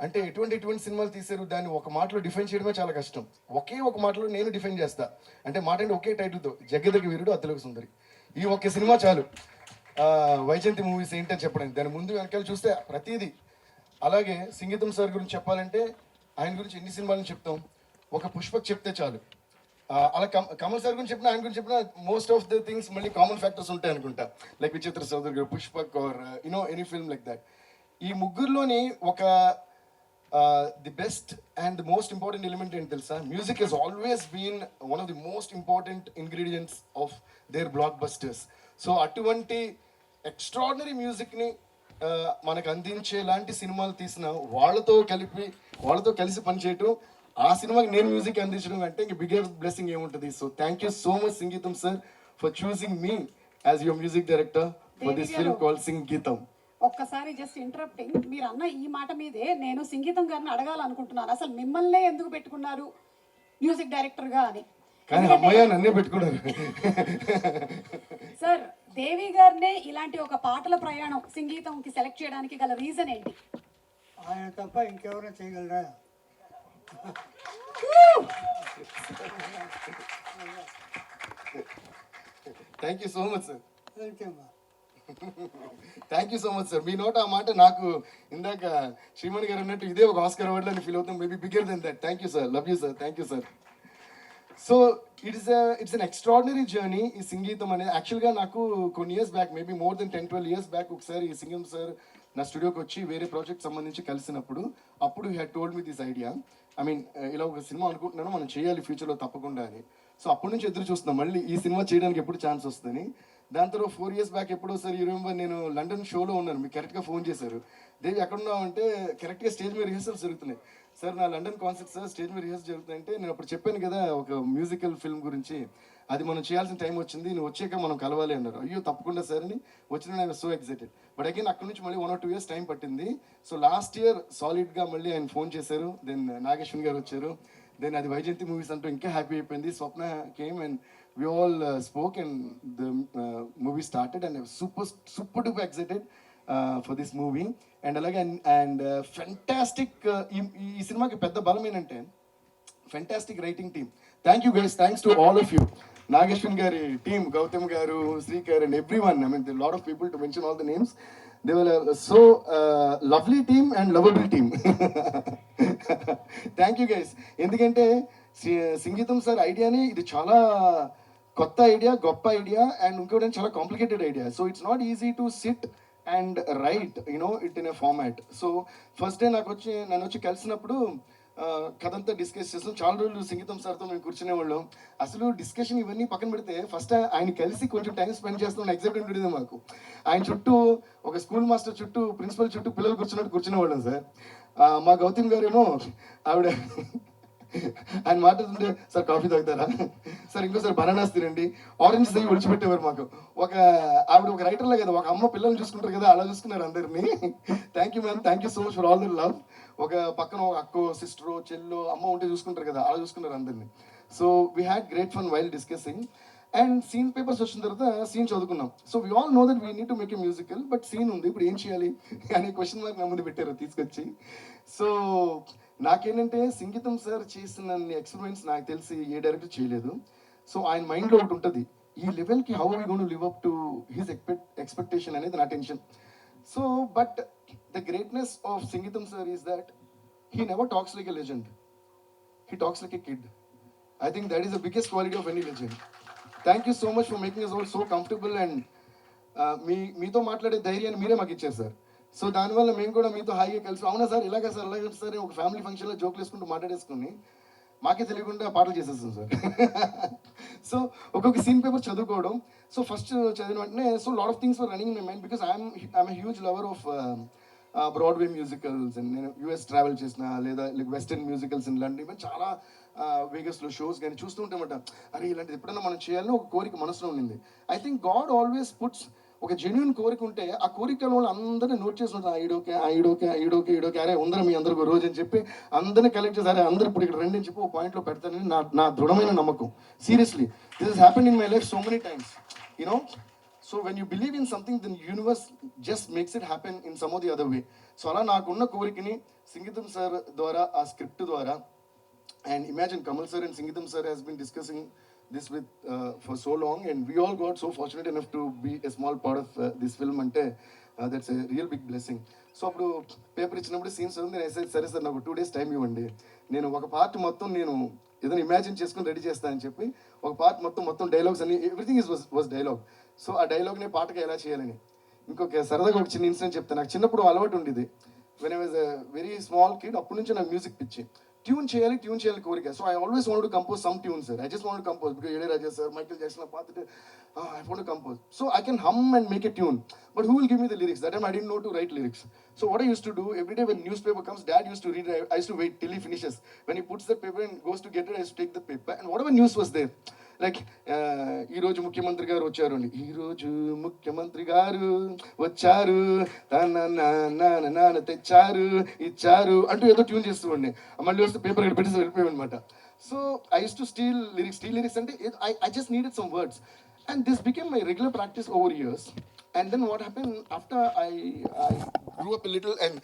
అంటే ఎటువంటి సినిమాలు తీశారు, దాన్ని ఒక మాటలో డిఫైన్ చేయడమే చాలా కష్టం. ఒకే ఒక మాటలో నేను డిఫైన్ చేస్తా. అంటే మాట అంటే ఒకే టైటిల్తో, జగ్గదగ వీరుడు అతలకు సుందరి, ఈ ఒక్క సినిమా చాలు వైజయంతి మూవీస్ ఏంటని చెప్పడానికి. దాని ముందు వెనకాల చూస్తే ప్రతిదీ. అలాగే సంగీతం సార్ గురించి చెప్పాలంటే ఆయన గురించి ఎన్ని సినిమాలను చెప్తాం, ఒక పుష్పక్ చెప్తే చాలు. అలా కమల్ సార్ గురించి చెప్పినా, ఆయన గురించి చెప్పినా మోస్ట్ ఆఫ్ ద థింగ్స్ మళ్ళీ కామన్ ఫ్యాక్టర్స్ ఉంటాయి అనుకుంటా. Like Vichitra Sodaru garu, Pushpak, or any film like that. ఈ ముగ్గురులోని ఒక the best and the most important element ఏంటి తెలుసా? Music he's always been one of the most important ingredients of their blockbusters. So అటువంటి extraordinary మ్యూజిక్ని మనకు అందించేలాంటి సినిమాలు తీసిన వాళ్ళతో కలిసి పనిచేయటం, ఆ సినిమాకి నేను మ్యూజిక్ అందించడం అంటే ఇంక బిగ్గర్ బ్లెస్సింగ్ ఏముంటుంది. So thank you so much Sangeetham sir for choosing me as your music director for this film called Sangeetham. ఒక్కసారి జస్ట్ ఇంటరప్టింగ్, మీరు అన్న ఈ మాట మీదే నేను సంగీతం గారిని అడగాలనుకుంటున్నాను, అసలు మిమ్మల్నే ఎందుకు పెట్టుకున్నారు మ్యూజిక్ డైరెక్టర్గా అని. కానీ అమ్మాయి నన్నే పెట్టుకున్నారు సార్. దేవి గారినే ఇలాంటి ఒక పాటల ప్రయాణం సంగీతంకి సెలెక్ట్ చేయడానికి గల రీజన్ ఏంటి? ఆయన తప్ప ఇంకెవరైనా చేయగలరా? Thank you so much sir. Thank you so much sir. మీ నోట ఆ మాట నాకు ఇందాక శ్రీమణి గారు అన్నట్టు ఇదే ఒక ఆస్కర్ అవార్డు అని ఫీల్ అవుతాం, maybe bigger than that. Thank you sir, love you sir, thank you sir. So it's an extraordinary journey ఈ సంగీతం అనేది. యాక్చువల్గా నాకు కొన్ని years back, maybe more than 10-12 years back ఒకసారి ఈ సింగం సార్ నా స్టూడియోకి వచ్చి వేరే ప్రాజెక్ట్ సంబంధించి కలిసినప్పుడు అప్పుడు he had told me this idea. I mean ఇలా ఒక సినిమా అనుకుంటున్నాను, మనం చేయాలి ఫ్యూచర్లో తప్పకుండా అని. సో అప్పటి నుంచి ఎదురు చూస్తున్నాం మళ్ళీ ఈ సినిమా చేయడానికి ఎప్పుడు ఛాన్స్ వస్తుందని. దాని తర్వాత 4 years బ్యాక్ ఎప్పుడో సార్ యూ రిమెంబర్ నేను లండన్ షోలో ఉన్నాను, మీకు కరెక్ట్గా ఫోన్ చేశారు. దేవి ఎక్కడున్నావు అంటే కరెక్ట్గా స్టేజ్ మీద రిహర్సల్స్ జరుగుతున్నాయి. సార్ నా లండన్ కాన్సర్ట్ సార్ స్టేజ్ మీద రిహర్సల్ జరుగుతుందంటే నేను అప్పుడు చెప్పాను కదా ఒక మ్యూజికల్ ఫిల్మ్ గురించి, అది మనం చేయాల్సిన టైం వచ్చింది, నువ్వు వచ్చాక మనం కలవాలి అన్నారు. అయ్యో తప్పకుండా సార్ అని వచ్చిన నేను సో ఎక్సైటెడ్. బట్ అగైన్ అక్కడ నుంచి మళ్ళీ 1 or 2 years టైం పట్టింది. సో లాస్ట్ ఇయర్ సాలిడ్గా మళ్ళీ ఆయన ఫోన్ చేశారు, దెన్ నాగేశ్వన్ గారు వచ్చారు, దెన్ అది వైజయంతి మూవీస్ అంటూ ఇంకా హ్యాపీ అయిపోయింది. Swapna came and we all spoke and the movie started and super duper excited for this movie. And అలాగే అండ్ ఫెంటాస్టిక్ ఈ సినిమాకి పెద్ద బలం ఏంటంటే fantastic writing team. Thank you guys, thanks to all of you. Nageshwan Gari team, Geetham Garu, Srikar and everyone. I mean, there are a lot of people to mention all the names. They were a so lovely team and lovable team. Thank you guys. ఎందుకంటే సంగీతం sir ఐడియాని ఇది చాలా కొత్త idea, గొప్ప idea and ఇంకోటి చాలా complicated idea. So it's not easy to SIT and right it in a format. So first day నన్ను వచ్చి కలిసినప్పుడు కథ అంతా డిస్కస్ చేస్తాం. చాలా రోజులు సంగీతం సార్తో మేము కూర్చునేవాళ్ళం. అసలు డిస్కషన్ ఇవన్నీ పక్కన పెడితే ఫస్ట్ ఆయన కలిసి కొంచెం టైం స్పెండ్ చేస్తాం ఎగ్జైట్మెంట్ ఉండేది మాకు. ఆయన చుట్టూ ఒక స్కూల్ మాస్టర్ చుట్టూ, ప్రిన్సిపల్ చుట్టూ పిల్లలు కూర్చునేవాళ్ళం సార్. మా గౌతమ్ గారు ఏమో ఆవిడ ఆయన మాట్లాడుతుంటే సార్ కాఫీ తాగుతారా సార్, ఇంకోసారి బనానాస్ తినండి, ఆరెంజ్ దయ్యి విడిచిపెట్టేవారు మాకు. ఆవిడ ఒక రైటర్లే కదా, ఒక అమ్మ పిల్లల్ని చూసుకుంటారు కదా, అలా చూసుకున్నారు అందరినీ. Thank you ma'am, thank you so much for all the love. ఒక పక్కన ఒక అక్కో, సిస్టరో, చెల్లో, అమ్మ ఉంటే చూసుకుంటారు కదా, అలా చూసుకున్నారు అందరినీ. So we had great fun while discussing. And scene papers వచ్చిన తర్వాత సీన్ చదువుకున్నాం. So we all know that we need to make a musical, but scene ఉంది, ఇప్పుడు ఏం చేయాలి అనే క్వశ్చన్ మార్క్ నా ముందు పెట్టారు తీసుకొచ్చి. సో నాకేంటంటే సంగీతం సార్ చేసిన ఎక్స్పెరిమెంట్స్ నాకు తెలిసి ఏ డైరెక్టర్ చేయలేదు. సో ఆయన మైండ్లో ఒకటి ఉంటుంది, ఈ లెవెల్కి how we going to live up to his expectation అనేది నా tension. So but the greatness of Sangeetam sir is that he never talks like a legend. He talks like a kid. I think that is the biggest quality of any legend. Thank you so much for making us all so comfortable and మీతో మాట్లాడే ధైర్యాన్ని మీరే మాకు ఇచ్చారు sir. So దానివల్ల మేము కూడా మీతో హాయిగా కలిసి అవునా సార్ ఇలాగే సార్ అలాగే సార్ ఒక ఫ్యామిలీ ఫంక్షన్లో జోక్లు వేసుకుంటూ మాట్లాడేసుకుని మాకే తెలియకుండా పాటలు చేసేస్తాం సార్. సో ఒక్కొక్క సీన్ పేపర్ చదువుకోవడం. సో ఫస్ట్ చదివిన వెంటనే so lot of things for running my mind because I'm huge lover of Broadway musicals. And నేను యూఎస్ ట్రావెల్ చేసిన లేదా వెస్టర్న్ మ్యూజికల్స్ ఇన్ లండన్, ఇవన్నీ చాలా వేగస్లో షోస్ కానీ చూస్తూ ఉంటామంట. అరే ఇలాంటిది ఎప్పుడైనా మనం చేయాలని ఒక కోరిక మనసులో ఉండింది. I think God always puts ఒక జెన్యున్ కోరిక ఉంటే ఆ కోరిక వాళ్ళు అందరినీ నోట్ చేసుకుంటారు. ఈడోకే అరే ఉందరం మీ అందరికీ రోజు అని చెప్పి అందరినీ కలెక్ట్ చేసి అరే అందరు ఇప్పుడు ఇక్కడ రండి అని చెప్పి ఒక పాయింట్లో పెడతానని నా దృఢమైన నమ్మకం. Seriously this has happened in my life so many times you know. So when you believe in something then universe just makes it happen in some of the other way. So అలా నాకున్న కోరికని సంగీతం సార్ ద్వారా, ఆ script ద్వారా, and imagine Kamal sir and Sangeetam sir has been discussing this with for so long, and we all got so fortunate enough to be a small part of this film ante that's a real big blessing. So appudu paper ichinapudu scenes ఉంది, నేను said సరే sir నాకు 2 days time ఇవ్వండి, నేను ఒక part మొత్తం నేను ఏదైనా ఇమాజిన్ చేసుకుని రెడీ చేస్తానని చెప్పి ఒక పార్ట్ మొత్తం డైలాగ్స్ అన్ని ఎవ్రీథింగ్ వాజ్ డైలాగ్. సో ఆ డైలాగ్ని పాటగా ఎలా చేయాలని ఇంకొక సరదాగా ఒక చిన్న ఇన్సిడెంట్ చెప్తాను. నాకు చిన్నప్పుడు అలవాటు ఉండేది, when I was a very small kid, అప్పటి నుంచి నాకు మ్యూజిక్ పిచ్చి, ట్యూన్ చేయాలి కోరిక. So I always want to compose some tune sir. I just want to compose because Ilaiyaraaja sir, Michael Jackson పాత్ర I want to compose. So I can hum and make a tune. But who will give me the lyrics? That time I didn't know to write lyrics. So what I used to do, every day when newspaper comes, Dad used to read it. I used to wait till he finishes. When he puts the paper and goes to get it, I used to take the paper. And whatever news was there, like, ఈ రోజు ముఖ్యమంత్రి గారు వచ్చారు అని, ఈ రోజు ముఖ్యమంత్రి గారు వచ్చారు, తెచ్చారు ఇచ్చారు అంటూ ఏదో ట్యూన్ చేస్తూ ఉండే, మళ్ళీ వస్తే పేపర్ ఇక్కడ పెట్టేసి వెళ్ళిపోయాం అనమాట. So I use to steal lyrics అంటే I just needed some words. And this became my regular practice over years. And then what happened after I grew up a little, and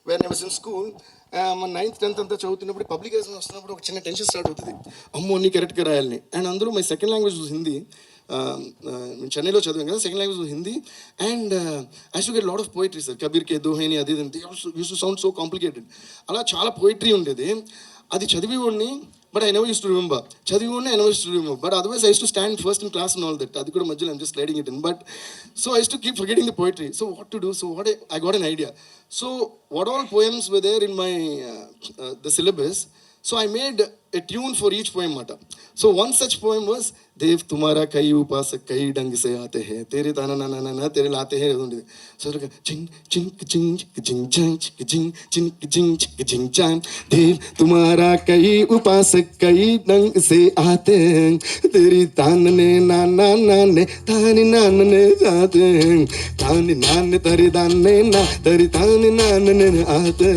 when I was in school, 9th 10th అంతా చదువుతున్నప్పుడు public exam వస్తున్నప్పుడు ఒక చిన్న tension start అవుతుంది, అమ్మో అన్ని కరెక్ట్గా రాయాలని. అండ్ అందులో మై సెకండ్ లాంగ్వేజ్ హిందీ, చెన్నైలో చదివాం కదా, second language Hindi. And I to get lot of poetry sir, Kabir కే దోహేని అది use to sound so complicated. అలా చాలా పోయిటరీ ఉండేది, అది చదివేవాడిని. But I never used to remember. Chadivone, I never used to remember. But otherwise, I used to stand first in class and all that. Adi kuda majjalo I'm just sliding it in. But so I used to keep forgetting the poetry. So what to do? So I got an idea. So what all poems were there in my the syllabus? So I made a tune for each poem mata. So one such poem was Dev tumhara kai upasak kai dang se aate hai tere tana na na na na tere laate hai. So like ching ching ching ching ching ching ching ching ching ching Dev tumhara kai upasak kai dang se aate hain teri tana ne na na na ne tani na na ne aate tani na ne tari dan ne na tari tani na na ne aate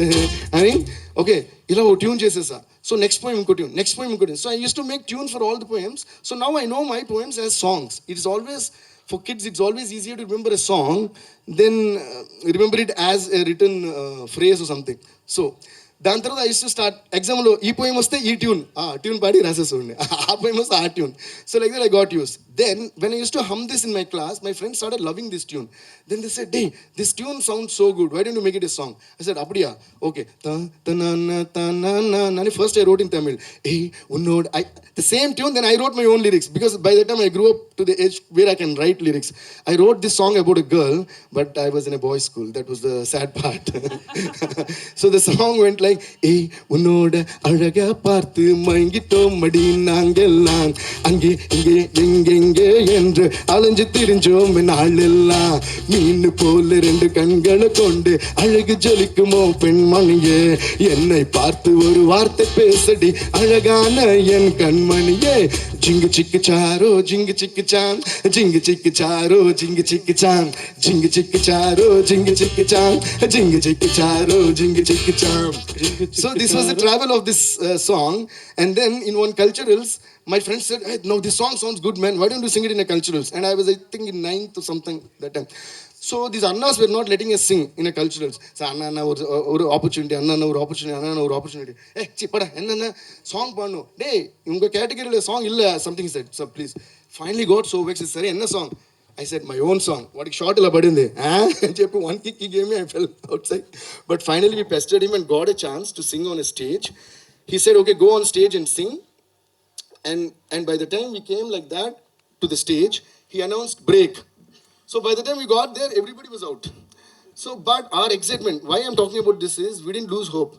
hain. Okay, ఇలా ఓ tune చేసేసా. So next poem ఇంకో tune, next poem ఇంకో tune. So I use to make tunes for all the poems. So now I know my poems as songs. It is always for kids, it's always easier to remember a song than remember it as a return phrase or something. So దాని తర్వాత I use to start ఎగ్జామ్లో ఈ poem వస్తే ఈ tune పాడి రాసేస్తుండే, ఆ poem వస్తే ఆ tune. So like that I got use. Then when I used to hum this in my class, my friends started loving this tune. Then they said, "Hey, this tune sounds so good. Why don't you make it a song?" I said, "Apdiya, okay." Ta na na na. First I wrote in Tamil. Hey, unnod. The same tune. Then I wrote my own lyrics because by the time I grew up to the age where I can write lyrics, I wrote this song about a girl, but I was in a boys' school. That was the sad part. So the song went like, "Hey, unnod, alaga paarthu maingittom madi naangellam ange inge enge என்று அலைஞ்சு திரிஞ்சோம் நாளெல்லாம் மீன் போல ரெண்டு கண்களை கொண்டு அழகு ஜொலிக்குமோ பெண்மணியே என்னை பார்த்து ஒரு வார்த்தை பேசடி அழகான என் கண்மணியே ஜிங்கு சிக்கு சாரோ ஜிங்கு சிக்கு சாம் ஜிங்கு சிக்கு சாரோ ஜிங்கு சிக்கு சாம் ஜிங்கு சிக்கு சாரோ ஜிங்கு சிக்கு சாம் ஜிங்கு சிக்கு சாரோ ஜிங்கு சிக்கு சாம்." So this was the travel of this song. And then in one culturals my friends said, "Hey, no, this song sounds good, man. Why don't you sing it in a culturals?" And I was, I think, in 9th or something that time. So these annas were not letting us sing in a culturals. So anna or opportunity, anna or opportunity, anna or opportunity. Hey, chipada, enna song paanu. Hey, unga category le song illa, something said. So please. Finally got so vexed. Sir, enna song? I said, "My own song." What short illa padinde. Cheppu one kick he gave me, I fell outside. But finally we pestered him and got a chance to sing on a stage. He said, "Okay, go on stage and sing." And by the time we came like that to the stage, he announced break. So by the time we got there, everybody was out. So but our excitement, why I'm talking about this is, we didn't lose hope.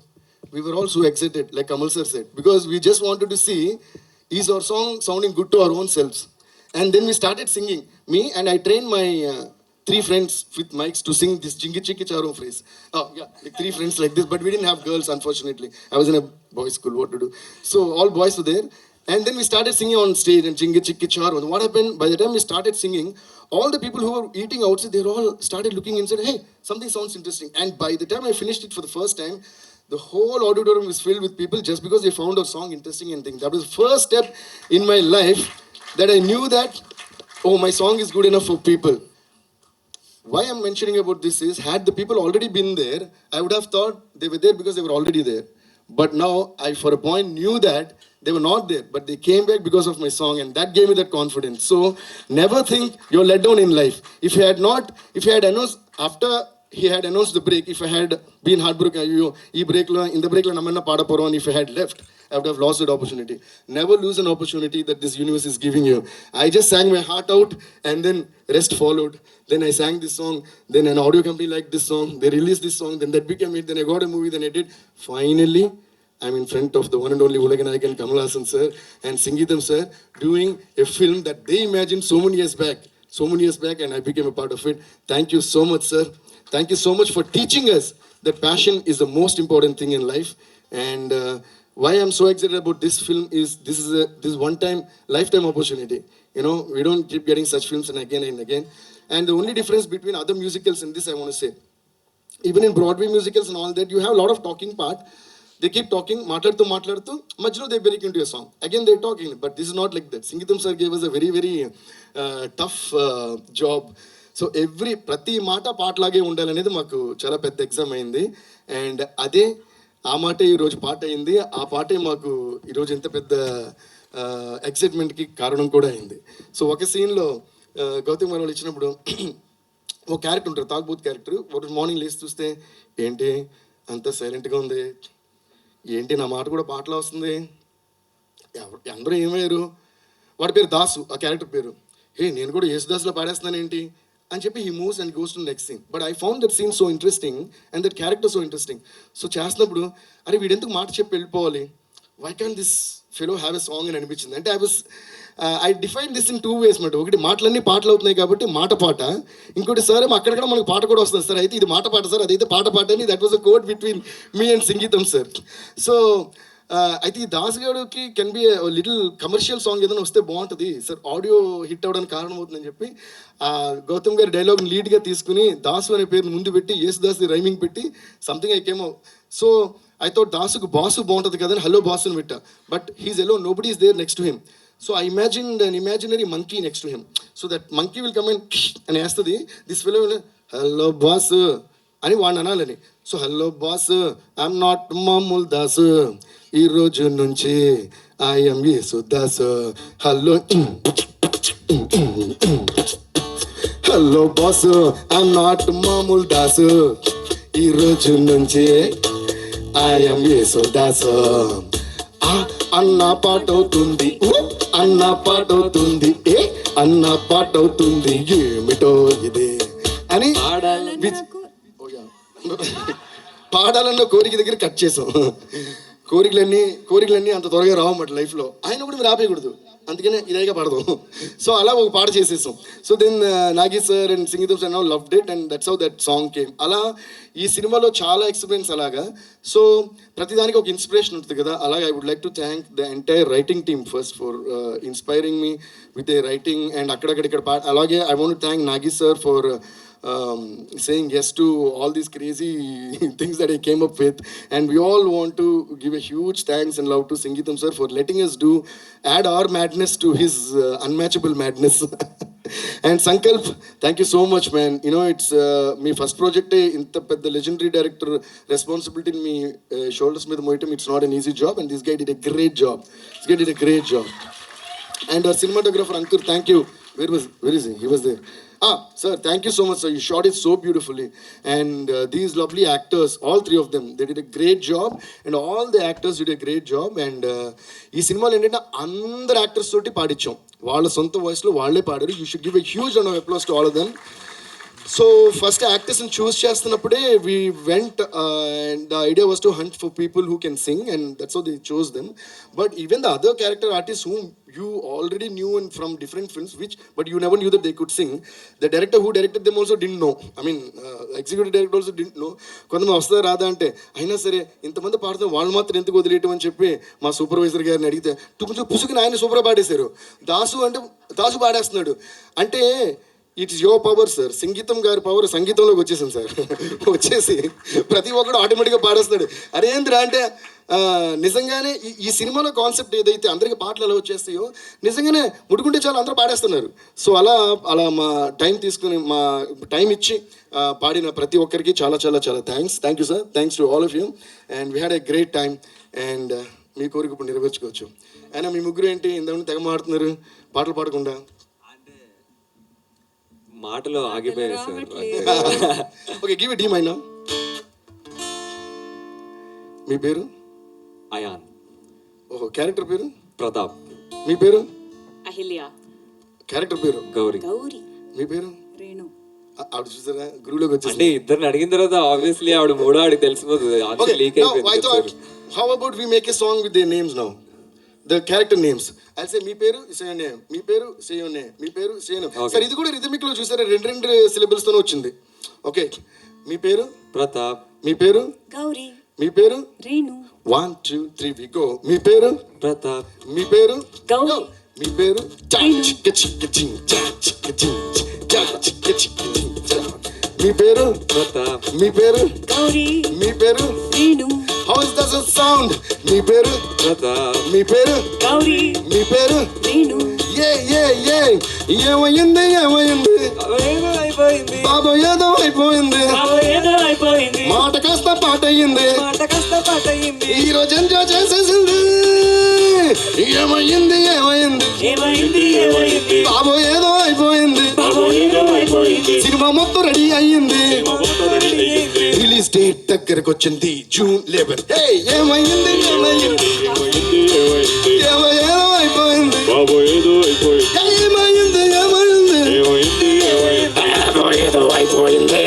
We were all so excited, like Kamal sir said, because we just wanted to see, is our song sounding good to our own selves? And then we started singing. Me and I trained my 3 friends with mics to sing this Jingi Chiki Charo phrase. Oh yeah, like 3 friends like this, but we didn't have girls, unfortunately. I was in a boys' school, what to do? So all boys were there. And then we started singing on stage and Jingi Chikki Charo. What happened, by the time we started singing, all the people who were eating outside, they all started looking and said, "Hey, something sounds interesting." And by the time I finished it for the first time, the whole auditorium was filled with people just because they found our song interesting and things. That was the first step in my life that I knew that, oh, my song is good enough for people. Why I'm mentioning about this is, had the people already been there, I would have thought they were there because they were already there. But now I, for a point, knew that they were not there, but they came back because of my song, and that gave me that confidence. So never think you're let down in life. If he had announced, after he had announced the break, if I had been heartbroken, in the break, if I had left, I would have lost that opportunity. Never lose an opportunity that this universe is giving you. I just sang my heart out, and then rest followed. Then I sang this song, then an audio company liked this song, they released this song, then that became it, then I got a movie, then I did. Finally, I'm in front of the one and only Ulaganayakan Kamal Haasan sir and Geetham sir doing a film that they imagined so many years back, and I became a part of it. Thank you so much, sir. Thank you so much for teaching us that passion is the most important thing in life. And why I'm so excited about this film is, this is one-time, lifetime opportunity. You know, we don't keep getting such films and again and again. And the only difference between other musicals in this, I want to say, even in Broadway musicals and all that, you have a lot of talking part. They keep talking, matladtu, majlo they break into a song. Again they're talking, but this is not like that. Geetham sir gave us a very, very tough job. So prati mata paatlage undalanedi maaku chala pedda exam ayindi. And ade aa maate ee roju paata ayindi. Aa paate maaku ee roju enta pedda excitement ki karanam kuda ayindi. So oka scene lo Gautam garu ichinappudu ఒక character ఉంటారు, తాగుబోతు character. ఒకటి morning లేచి చూస్తే, ఏంటి అంత సైలెంట్గా ఉంది, ఏంటి నా మాట కూడా పాటలో వస్తుంది, అందరూ ఏమయ్యారు, వాడి పేరు దాసు, ఆ క్యారెక్టర్ పేరు. నేను కూడా యేసుదాసులో పాడేస్తున్నాను ఏంటి అని చెప్పి he moves and goes to next scene. But I found that scene so interesting and that character so interesting. So చేస్తున్నప్పుడు, అరే వీడెందుకు మాట చెప్పి వెళ్ళిపోవాలి, why can this fellow have a song అని అనిపించింది. అంటే I define this in 2 ways మాట. ఒకటి మాటలన్నీ పాటలు అవుతున్నాయి కాబట్టి పాట, ఇంకోటి సార్ అక్కడక్కడ మనకు పాట కూడా వస్తుంది సార్, అయితే ఇది పాట సార్, అదైతే పాట అని. That was a code between me and Sangeetham sir. So అయితే ఈ దాస్ గారికి can be little commercial song ఏదైనా వస్తే బాగుంటుంది సార్, ఆడియో హిట్ అవ్వడానికి కారణం అవుతుందని చెప్పి గౌతమ్ గారి డైలాగ్ని లీడ్గా తీసుకుని దాసు అనే పేరుని ముందు పెట్టి యేసుదాస్ రైమింగ్ పెట్టి something I came. So I thought దాసుకు బాసు బాగుంటుంది కదా అని హలో బాసు అని పెట్టా. But he's alone, nobody is there next to him. So I imagined an imaginary monkey next to him. So that monkey will come and astadi, this fellow will, hello boss, ani vaadu analani. So hello boss, I'm not Mamul Das. Ee roju nunchi I am Yesudas. Hello. Hello boss, I'm not Mamul Das. Ee roju nunchi I am Yesudas. అన్న పాట అవుతుంది, అన్న పాట అవుతుంది, అన్న పాట అవుతుంది, ఏమిటో ఇదే అని పాడాలన్న కోరిక దగ్గర కట్ చేసాం. కోరికలన్నీ అంత త్వరగా రావన్నమాట లైఫ్లో. ఆయన కూడా మీరు ఆపేయకూడదు, అందుకనే ఇదేగా పాడదాం. సో అలా ఒక పాట చేసేసాం. So then Nagi sir and Sangeetham sir now loved it and that's how that song came. అలా ఈ సినిమాలో చాలా ఎక్స్పీరియన్స్ అలాగా. సో ప్రతిదానికి ఒక ఇన్స్పిరేషన్ ఉంటుంది కదా, అలాగే I would like to thank the entire writing team first for inspiring me with a writing and అక్కడక్కడ పాట. అలాగే I want to thank Nagi sir for saying yes to all these crazy things that I came up with, and we all want to give a huge thanks and love to Sangeetham sir for letting us add our madness to his unmatchable madness. And Sankalp, thank you so much man. You know, it's me first project inta pedda legendary director responsibility in me shoulders మీద మోయటం, it's not an easy job, and this guy did a great job. And our cinematographer Ankur, thank you. Where is he? He was there. Sir, thank you so much, sir. You shot it so beautifully. And these lovely actors, all 3 of them, they did a great job. And all the actors did a great job. And ఈ సినిమాలో ఏంటంటే అందరు actors తోటి పాడించాం, వాళ్ళ సొంత వాయిస్లో వాళ్ళే పాడారు. You should give a huge round of applause to all of them. So first యాక్టర్స్ని చూస్ చేస్తున్నప్పుడే we went and the idea was to hunt for people who can sing, and that's how they chose them. But even the other character artist whom you already knew and from different films, but you never knew that they could sing. The director who directed them also didn't know. I mean, executive director also didn't know. కొంతమంది వస్తుందా రాదా అంటే, అయినా సరే ఇంతమంది పాడుతున్న వాళ్ళు మాత్రం ఎందుకు వదిలేయటం అని చెప్పి మా సూపర్వైజర్ గారిని అడిగితే కొంచెం పుసుకుని ఆయన సూపర్గా పాడేశారు. దాసు పాడేస్తున్నాడు అంటే it is your power sir. సంగీతం గారి పవర్ సంగీతంలోకి వచ్చేసింది సార్. వచ్చేసి ప్రతి ఒక్కడు ఆటోమేటిక్గా పాడేస్తున్నాడు. అరే ఏంద్రా అంటే నిజంగానే ఈ సినిమాలో కాన్సెప్ట్ ఏదైతే అందరికీ పాటలు ఎలా వచ్చేస్తాయో నిజంగానే ముడుకుంటే చాలా అందరూ పాడేస్తున్నారు. సో అలా మా టైం తీసుకుని మా టైం ఇచ్చి పాడిన ప్రతి ఒక్కరికి చాలా చాలా చాలా thank you sir. Thanks to all of you and we had a great time. And మీ కోరిక ఇప్పుడు నెరవేర్చుకోవచ్చు. అయినా మీ ముగ్గురు ఏంటి ఇంతకుముందు తెగ మాడుతున్నారు పాటలు పాడకుండా? మాటలు ఆగిపోయాయి సార్. ఓకే, గివ్ ఇట్ మైనా. మీ పేరు? అయాన్. ఓహో, క్యారెక్టర్ పేరు? ప్రతాప్. మీ పేరు? అహిల్య. క్యారెక్టర్ పేరు? గౌరీ. మీ పేరు? రేణు. ఆవిడ చూసారా గురువులోకి వచ్చేసి. అంటే ఇద్దరిని అడిగిన తర్వాత ఆబ్వియస్లీ ఆవిడ మూడో ఆవిడకి తెలిసిపోతుంది. How about we make a song with their names now? The character names. I'll say మీ పేరు, say your name. మీ పేరు, say your name. మీ పేరు, say your name. సార్ ఇది కూడా రిథమిక్ లో చూసారా, 2 syllables తోనే వచ్చింది. ఓకే, మీ పేరు? ప్రతాప్. మీ పేరు? గౌరీ. మీ పేరు? రేణు. 1 2 3 we go. మీ పేరు? ప్రతాప్. మీ పేరు? గౌరీ. మీ పేరు? మీ పేరు? ప్రతాప్. మీ పేరు? గౌరీ. మీ పేరు? Renu. How does it sound? మీ పేరు? ప్రతాప్. మీ పేరు? గౌరీ. మీ పేరు? రేణు. ఏమైంది అయిపోయింది బాబా, ఏదో అయిపోయింది, మాట కాస్త పాట అయ్యింది, ఈ రోజు ఎంజాయ్ చేసేసింది. ఏమైంది బాబో, ఏదో అయిపోయింది, సినిమా మొత్తం రెడీ అయ్యింది, రిలీజ్ డేట్ దగ్గరకు వచ్చింది June 11. ఏమైంది ఏదో అయిపోయింది, ఏదో అయిపోయింది.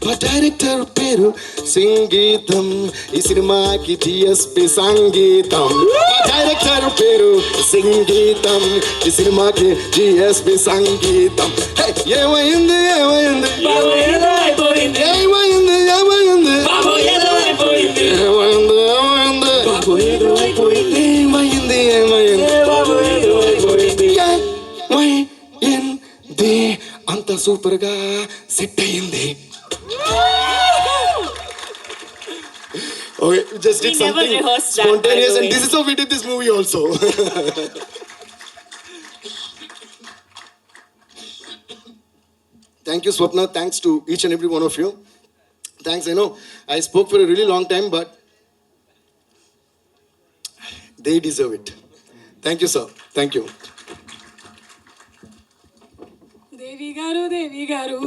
మా డైరెక్టర్ పేరు సింగీతం, ఈ సినిమాకి జిఎస్పి సంగీతం. డైరెక్టర్ పేరు సింగీతం, ఈ సినిమాకి జిఎస్పి సంగీతం. ఏమైంది ఏమైంది ఏమైంది ఏమైంది ఏమైంది ఏమైంది ఏమైంది ఏమైంది అంత సూపర్ గా సెట్ అయింది. Okay, we just did something spontaneous, and this is how we did this movie also. Thank you, Swapna. Thanks to each and every one of you. Thanks. I know I spoke for a really long time, but they deserve it. Thank you, sir. Thank you. దేవి గారు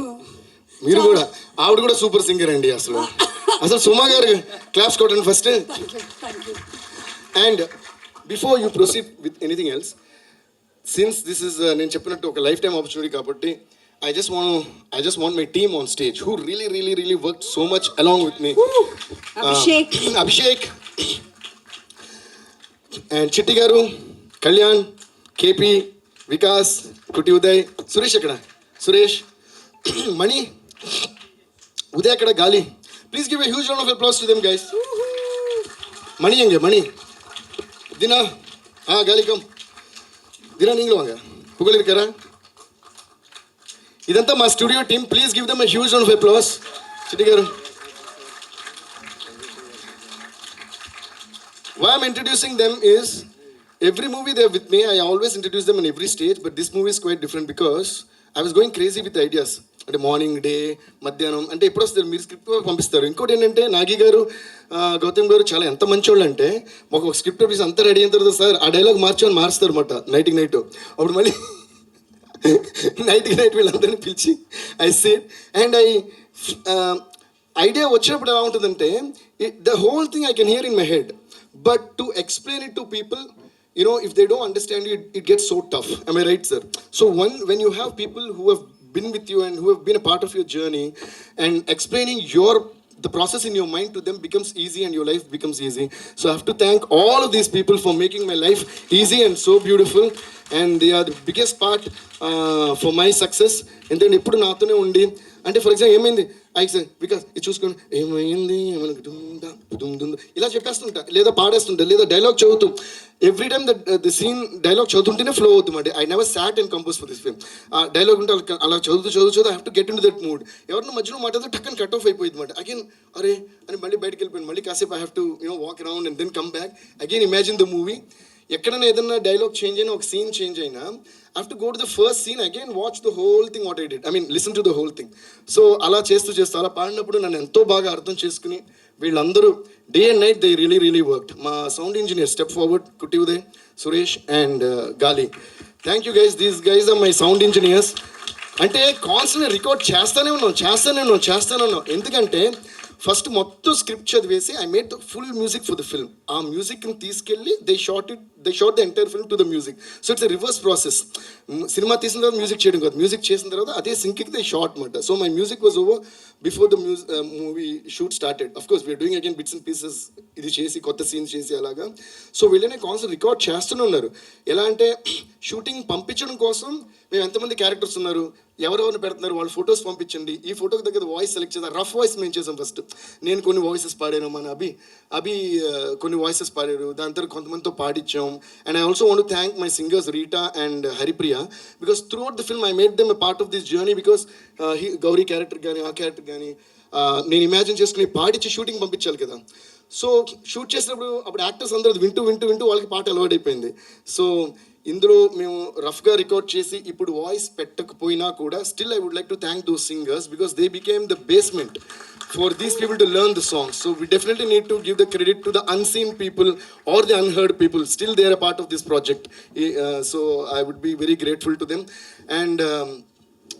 మీరు కూడా, ఆవిడ కూడా super singer అండి. అసలు సుమా గారు claps కొట్టండి first. And before you proceed with anything else, since this is నేను చెప్పినట్టు ఒక లైఫ్ టైమ్ ఆపర్చునిటీ కాబట్టి I just want my team on stage who really worked so much along with me. Abhishek and Chitti garu, Kalyan, KP, Vikas, Kuti Uday, Suresh akkada, Suresh, Mani, Uday akkada, Gali. Please give a huge round of applause to them, guys. Mani enge, Mani, Dina, Gali come, Dina ninglo anga, Pugalirkara. ఇదంతా మా studio team. Please give them a huge round of applause. చిట్టి గారు, why I'm introducing them is every movie they're with me, I always introduce them on every stage, but this movie is quite different because I was going crazy with ideas. అంటే morning, day, మధ్యాహ్నం అంటే ఎప్పుడు వస్తారు మీరు script పంపిస్తారు. ఇంకోటి ఏంటంటే నాగి గారు, గౌతమ్ గారు చాలా ఎంత మంచోళ్ళు అంటే మాకు ఒక స్క్రిప్ట్ పంపిస్తే అంతా రెడీ అయిన తర్వాత సార్ ఆ డైలాగ్ మార్స్తారు అనమాట నైట్కి నైట్. అప్పుడు మళ్ళీ నైట్కి నైట్ వీళ్ళందరినీ పిలిచి ఐ సేడ్ అండ్ ఐడియా వచ్చినప్పుడు ఎలా ఉంటుందంటే the whole thing I can hear in my head, but to explain it to people, you know, if they don't understand you, it gets so tough. Am I right, sir? So when you have people who have been with you and who have been a part of your journey, and explaining the process in your mind to them becomes easy and your life becomes easy. So I have to thank all of these people for making my life easy and so beautiful, and they are the biggest part for my success. And then ippudu naatone undi అంటే for example ఏమైంది because ఇది చూసుకొని ఏమైంది ఇలా చెప్పేస్తుంటా, లేదా పాడేస్తుంటా, లేదా dialogue చదువుతూ every time the scene dialogue చదువుతుంటేనే ఫ్లో అవుతుంది. I never sat and compose for this film. ఆ డైలాగ్ ఉంటే అలా చదువుతూ I have to get into that mood. ఎవరిని మధ్యలో మాట్లాడితే టక్కని కట్ ఆఫ్ అయిపోయింది అనమాట. అగైన్ అరే అని మళ్ళీ బయటకు వెళ్ళిపోయింది. మళ్ళీ కాసేపు I have to walk around and then come back again imagine the movie. ఎక్కడైనా ఏదైనా డైలాగ్ చేంజ్ అయినా, ఒక సీన్ చేంజ్ అయినా, I have to go to the first scene again, watch the whole thing what I did. I mean, listen to the whole thing. So అలా చేస్తూ అలా పాడినప్పుడు నన్ను ఎంతో బాగా అర్థం చేసుకుని వీళ్ళందరూ day and night they really worked. మా sound engineer step forward, Kutti Uday, Suresh and Gali. Thank you guys. These guys are my sound engineers. అంటే కాన్స్టెంట్గా రికార్డ్ చేస్తానే ఉన్నాం. ఎందుకంటే ఫస్ట్ మొత్తం స్క్రిప్ట్ చదివేసి I made the full music for the film. ఆ మ్యూజిక్ని తీసుకెళ్ళి they shot the entire film to the music. So it's a reverse process. సినిమా తీసిన తర్వాత మ్యూజిక్ చేయడం కాదు, మ్యూజిక్ చేసిన తర్వాత అదే సింక్కి దే షాట్ అనమాట. So my music was over before the movie shoot started. Of course we're doing again bits and pieces, ఇది చేసి కొత్త సీన్స్ చేసి అలాగా. సో వీళ్ళనే కాన్సెప్ట్ రికార్డ్ చేస్తూనే ఉన్నారు. ఎలా అంటే షూటింగ్ పంపించడం కోసం మేము ఎంతమంది క్యారెక్టర్స్ ఉన్నారు, ఎవరెవరిని పెడుతున్నారు, వాళ్ళు ఫొటోస్ పంపించండి, ఈ ఫోటోకి దగ్గర వాయిస్ సెలెక్ట్ చేద్దాం. రఫ్ వాయిస్ మేము చేసాం ఫస్ట్. నేను కొన్ని వాయిసెస్ పాడాను, మన అభి కొన్ని వాయిసెస్ పాడారు, దాని తర్వాత కొంతమందితో పాడించాం. And I also want to thank my singers Rita and Haripriya, because throughout the film I made them a part of this journey. Because Gauri character కానీ ఆ క్యారెక్టర్ కానీ నేను ఇమాజిన్ చేసుకుని పాడించి షూటింగ్ పంపించాలి కదా. సో షూట్ చేసినప్పుడు అప్పుడు యాక్టర్స్ అందరూ వింటూ వాళ్ళకి పాట అలవాటైపోయింది. సో ఇందులో మేము రఫ్గా రికార్డ్ చేసి ఇప్పుడు వాయిస్ పెట్టకపోయినా కూడా still I would like to thank those singers because they became the basement for these people to learn the songs. So we definitely need to give the credit to the unseen people or the unheard people. Still they are a part of this project. So I would be very grateful to them. And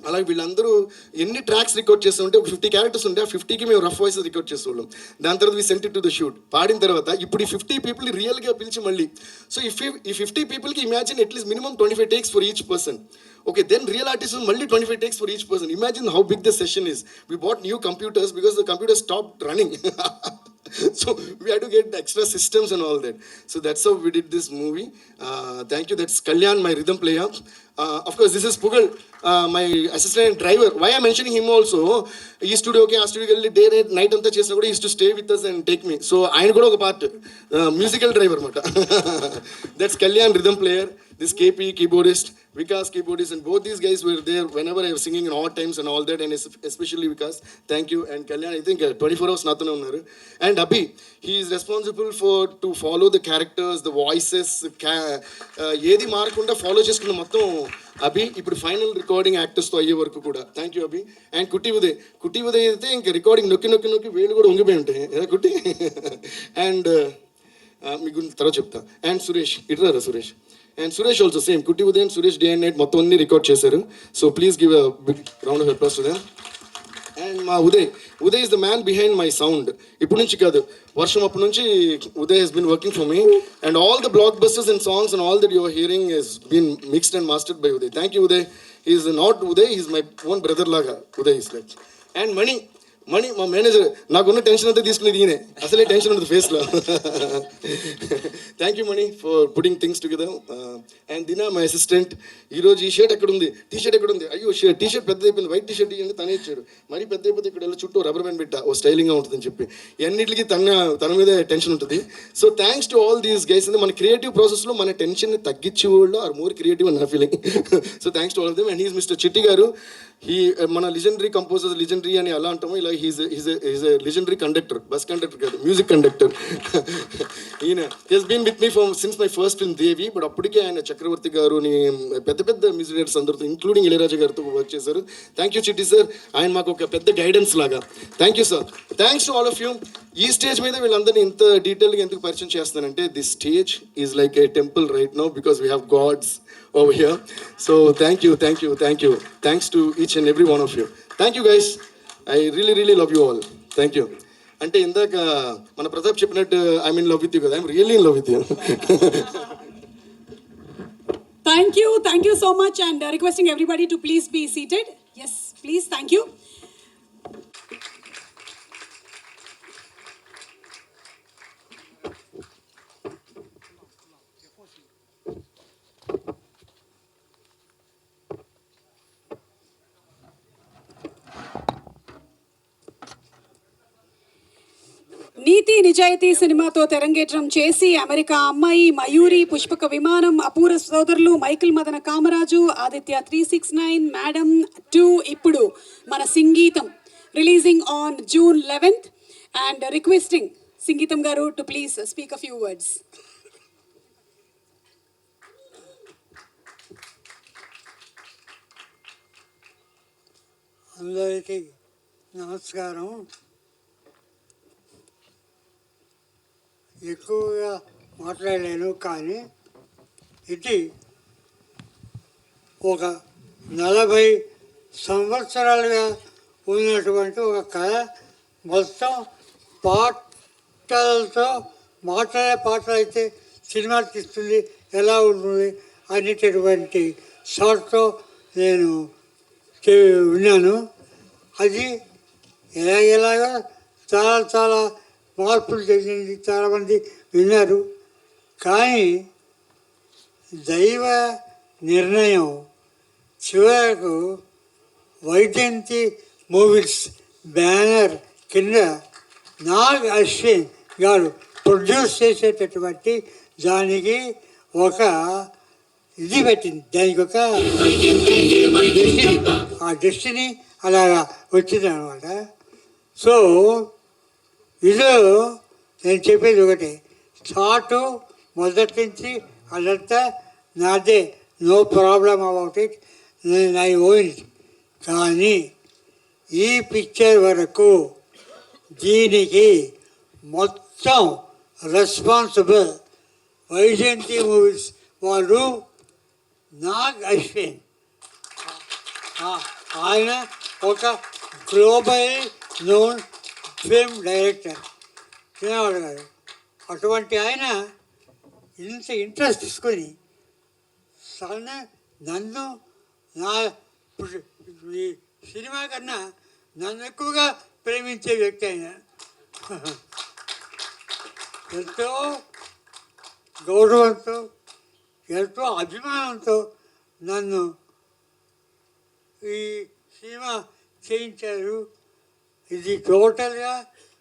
అలాగే వీళ్ళందరూ ఎన్ని tracks record చేస్తుంటే ఒక 50 characters ఉంటే ఆ 50కి మేము rough voice record చేసేవాళ్ళం. దాని తర్వాత we sent it to the shoot. పాడిన తర్వాత ఇప్పుడు ఈ 50 పీపుల్ని రియల్గా పిలిచి మళ్ళీ సో ఈ 50 పీపుల్కి imagine at least minimum 25 takes for each person. Okay, then real artists mali 25 takes for each person. Imagine how big the session is. We bought new computers because the computers stopped running. So we had to get extra systems and all that. So that's how we did this movie. Thank you. That's Kalyan, my rhythm player. Of course, this is Pugal, my assistant driver. Why I'm mentioning him also? He studio okay, a studio day night anta chesina kuda he used to stay with us and take me. So ayana kuda oka part musical driver mata. That's Kalyan, rhythm player. This KP, keyboardist, Vikas, keyboardist, and both these guys were there whenever I was singing in odd times and all that, and especially Vikas. Thank you. And Kalyan, I think 24 hours nathane unnaru. And Abhi, he is responsible to follow the characters, the voices, ఏది మారకుండా follow చేసుకున్న మొత్తం అభి. ఇప్పుడు final recording యాక్టర్స్తో అయ్యే వరకు కూడా thank you Abhi. And కుట్టి ఉదయ్ అయితే ఇంకా రికార్డింగ్ నొక్కి వేలు కూడా ఉంగిపోయి ఉంటాయి కుట్టి. అండ్ మీ గురించి తర్వాత చెప్తా. అండ్ సురేష్ ఇట్రారా Suresh. And Suresh also same Kutti Uday and Suresh day and night మొత్తం అన్ని రికార్డ్ చేశారు. So please give a big round of applause to them. And మా Uday is the man behind my sound. ఇప్పుడు నుంచి కాదు, వర్షం అప్పటి నుంచి Uday has been working for me. And all the blockbusters and songs and all that your hearing has been mixed and mastered by Uday. Thank you Uday. Is not Uday, is my own brother లాగా Uday is like. And మణి మా manager. నాకున్న tension అంతా తీసుకునేది ఈయనే, అసలే tension ఉంటుంది ఫేస్లో. Thank you Mani for putting things together. And Dina my assistant. ఈరోజు ఈ షర్ట్ ఎక్కడ ఉంది, టీ షర్ట్ ఎక్కడ ఉంది, అయ్యో టీ షర్ట్ పెద్ద అయిపోయింది, వైట్ టీ షర్ట్ ఇవ్వండి తనే ఇచ్చాడు. మరీ పెద్ద అయిపోతే ఇక్కడ వెళ్ళి చుట్టూ రబ్బర్ బ్యాండ్ పెట్టా ఓ స్టైలింగ్గా ఉంటుందని చెప్పి. అన్నింటికి తన మీదే టెన్షన్ ఉంటుంది. So thanks to all these guys. అంటే మన క్రియేటివ్ ప్రాసెస్లో మన టెన్షన్ని తగ్గించే వాళ్ళు ఆర్ మోర్ క్రియేటివ్ అని నా feeling. So thanks to all of them. And he's mister చిట్టి గారు. మన లెజెండరీ కంపోజర్స్ లెజెండరీ అని అలా అంటాము, ఇలా he's legendary conductor, bus conductor కాదు, మ్యూజిక్ కండక్టర్. ఈయన he's been with me since my first film Devi. But అప్పటికే ఆయన చక్రవర్తి గారు పెద్ద మ్యూజిక్ డైరెక్టర్స్ అందరితో ఇంక్లూడింగ్ ఇళయరాజా గారితో వర్క్ చేశారు. Thank you Chitti sir. ఆయన మాకు ఒక పెద్ద గైడెన్స్ లాగా. Thank you sir. Thanks to all of you. ఈ స్టేజ్ మీద వీళ్ళందరినీ ఇంత డీటెయిల్గా ఎందుకు పరిచయం చేస్తానంటే this stage is like a temple right now because we have gods over here. So thank you. Thanks to each and every one of you. Thank you guys. I really love you all. Thank you. అంటే ఇందాక మన ప్రతాప్ చెప్పినట్టు I'm in love with you కదా, I'm really in love with you. Thank you so much, and requesting everybody to please be seated. Yes, please. Thank you. నీతి నిజాయితీ సినిమాతో తెరంగేట్రం చేసి America అమ్మాయి, మయూరి, పుష్పక విమానం, అపూర్వ సోదరులు, మైకిల్ మదన కామరాజు, ఆదిత్య 369, మేడం 2, ఇప్పుడు మన సంగీతం releasing on June 11th. And requesting సంగీతం గారు to please speak a few words. అందరికీ నమస్కారం. ఎక్కువగా మాట్లాడలేను, కానీ ఇది ఒక 40 సంవత్సరాలుగా ఉన్నటువంటి ఒక కళ. మొత్తం పాటలతో పాటలు అయితే సినిమా తీస్తుంది ఎలా ఉంటుంది అనేటటువంటి షార్ట్తో నేను విన్నాను. అది ఎలాగో చాలా మార్పులు చెందింది, చాలామంది విన్నారు. కానీ దైవ నిర్ణయం చివరకు వైజయంతి మూవీస్ బ్యానర్ కింద నాగ్ అశ్విన్ గారు ప్రొడ్యూస్ చేసేటటువంటి దానికి ఒక ఇది పెట్టింది, దానికి ఒక ఆ డెస్టినీ అలాగా వచ్చింది అనమాట. సో ఇది నేను చెప్పేది ఒకటి, స్టార్టు మొదటి నుంచి అదంతా నాదే, నో ప్రాబ్లం అబౌట్ ఇట్, నేను ఐ ఓన్ ఇట్. కానీ ఈ పిక్చర్ వరకు దీనికి మొత్తం రెస్పాన్సిబుల్ వైజయంతి మూవీస్ వాళ్ళు నాగ్ అశ్విన్. ఆయన ఒక గ్లోబల్ నోన్ ఫిల్మ్ డైరెక్టర్ చిన్నవాడు గారు. అటువంటి ఆయన ఇంత ఇంట్రెస్ట్ తీసుకొని నన్ను నా ఈ సినిమా కన్నా నన్ను ఎక్కువగా ప్రేమించే వ్యక్తి ఆయన. ఎంతో గౌరవంతో ఎంతో అభిమానంతో నన్ను ఈ సినిమా చేయించారు. ఇది టోటల్గా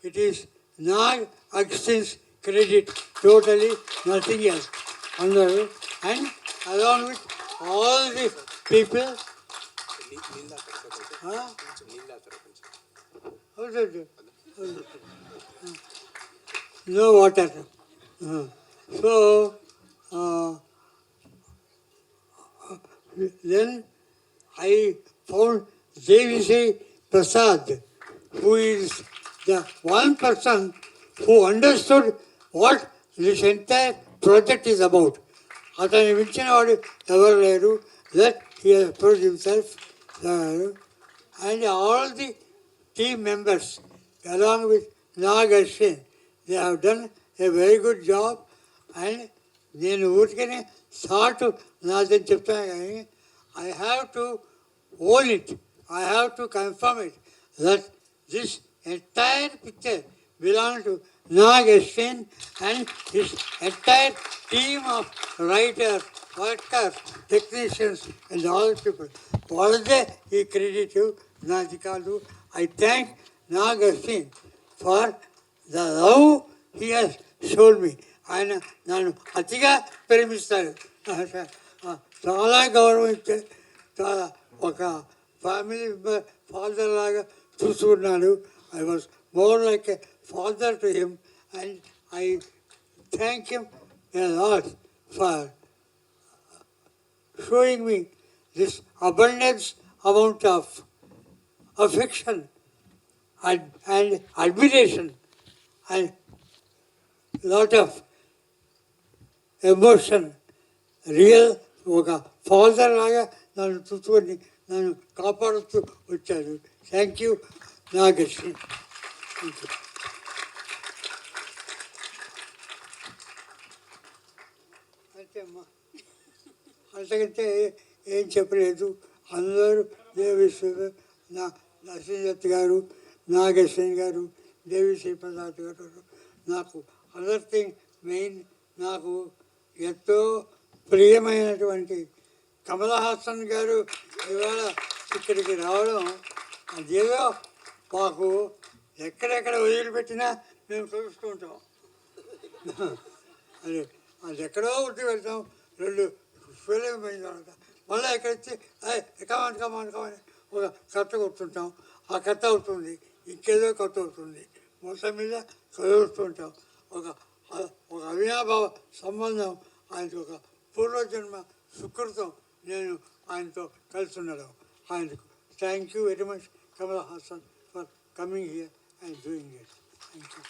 ఇట్ ఈస్ నాగ్ అగస్టిన్స్ క్రెడిట్, టోటలీ నథింగ్ ఎల్స్ అందరూ. And along with all the people no water. So then I found JVC Prasad, who is the one person who understood what this entire project is about. అతన్ని మించిన వాడు ఎవరు లేరు. That he has proved himself. And all the team members along with Nag Ashwin, they have done a very good job. And నేను ఊరికనే thought నాదని చెప్తాను కానీ I have to own it. I have to confirm it that this entire picture belongs to Nag Ashwin and his entire team of writers, workers, technicians and all people. వాళ్ళదే ఈ credit, నాది కాదు. I thank Nag Ashwin for the love he has shown me. ఆయన నన్ను అతిగా ప్రేమిస్తాడు, చాలా గౌరవించే, చాలా ఒక ఫ్యామిలీ ఫాదర్ లాగా చూసుకున్నాడు. I was more like a father to him and I thank him a lot for showing me this abundance amount of affection and admiration and lot of emotion. Real ఒక father లాగా నన్ను చూసుకొని నన్ను కాపాడుతూ వచ్చాడు. Thank you Nagasri. అంతే అమ్మా, అంతకంటే ఏం చెప్పలేదు. అందరూ దేవేశ్వర, నా నరసింహదత్ గారు, నాగేశ్వరి గారు, దేవిశ్రీ ప్రసాద్ గారు. నాకు అదర్ థింగ్ మెయిన్, నాకు ఎంతో ప్రియమైనటువంటి కమల్ హాసన్ గారు ఇవాళ ఇక్కడికి రావడం, అదేదో మాకు ఎక్కడెక్కడ వదిలిపెట్టినా మేము చూస్తూ ఉంటాం. అది ఎక్కడో ఉండి వెళ్తాం, 2 ఫిలిం పోయిన తర్వాత మళ్ళీ ఎక్కడొచ్చి కమాన్ ఒక కథ కొడుతుంటాం. ఆ కథ అవుతుంది, ఇంకేదో కథ అవుతుంది. మొత్తం మీద చదువుతుంటాం. ఒక అవినాభావ సంబంధం, ఆయనకు ఒక పూర్వజన్మ సుకృతం. నేను ఆయనతో కలిసి ఉండడం. ఆయనకు thank you very much Kamal Haasan for coming here and doing it. Thank you.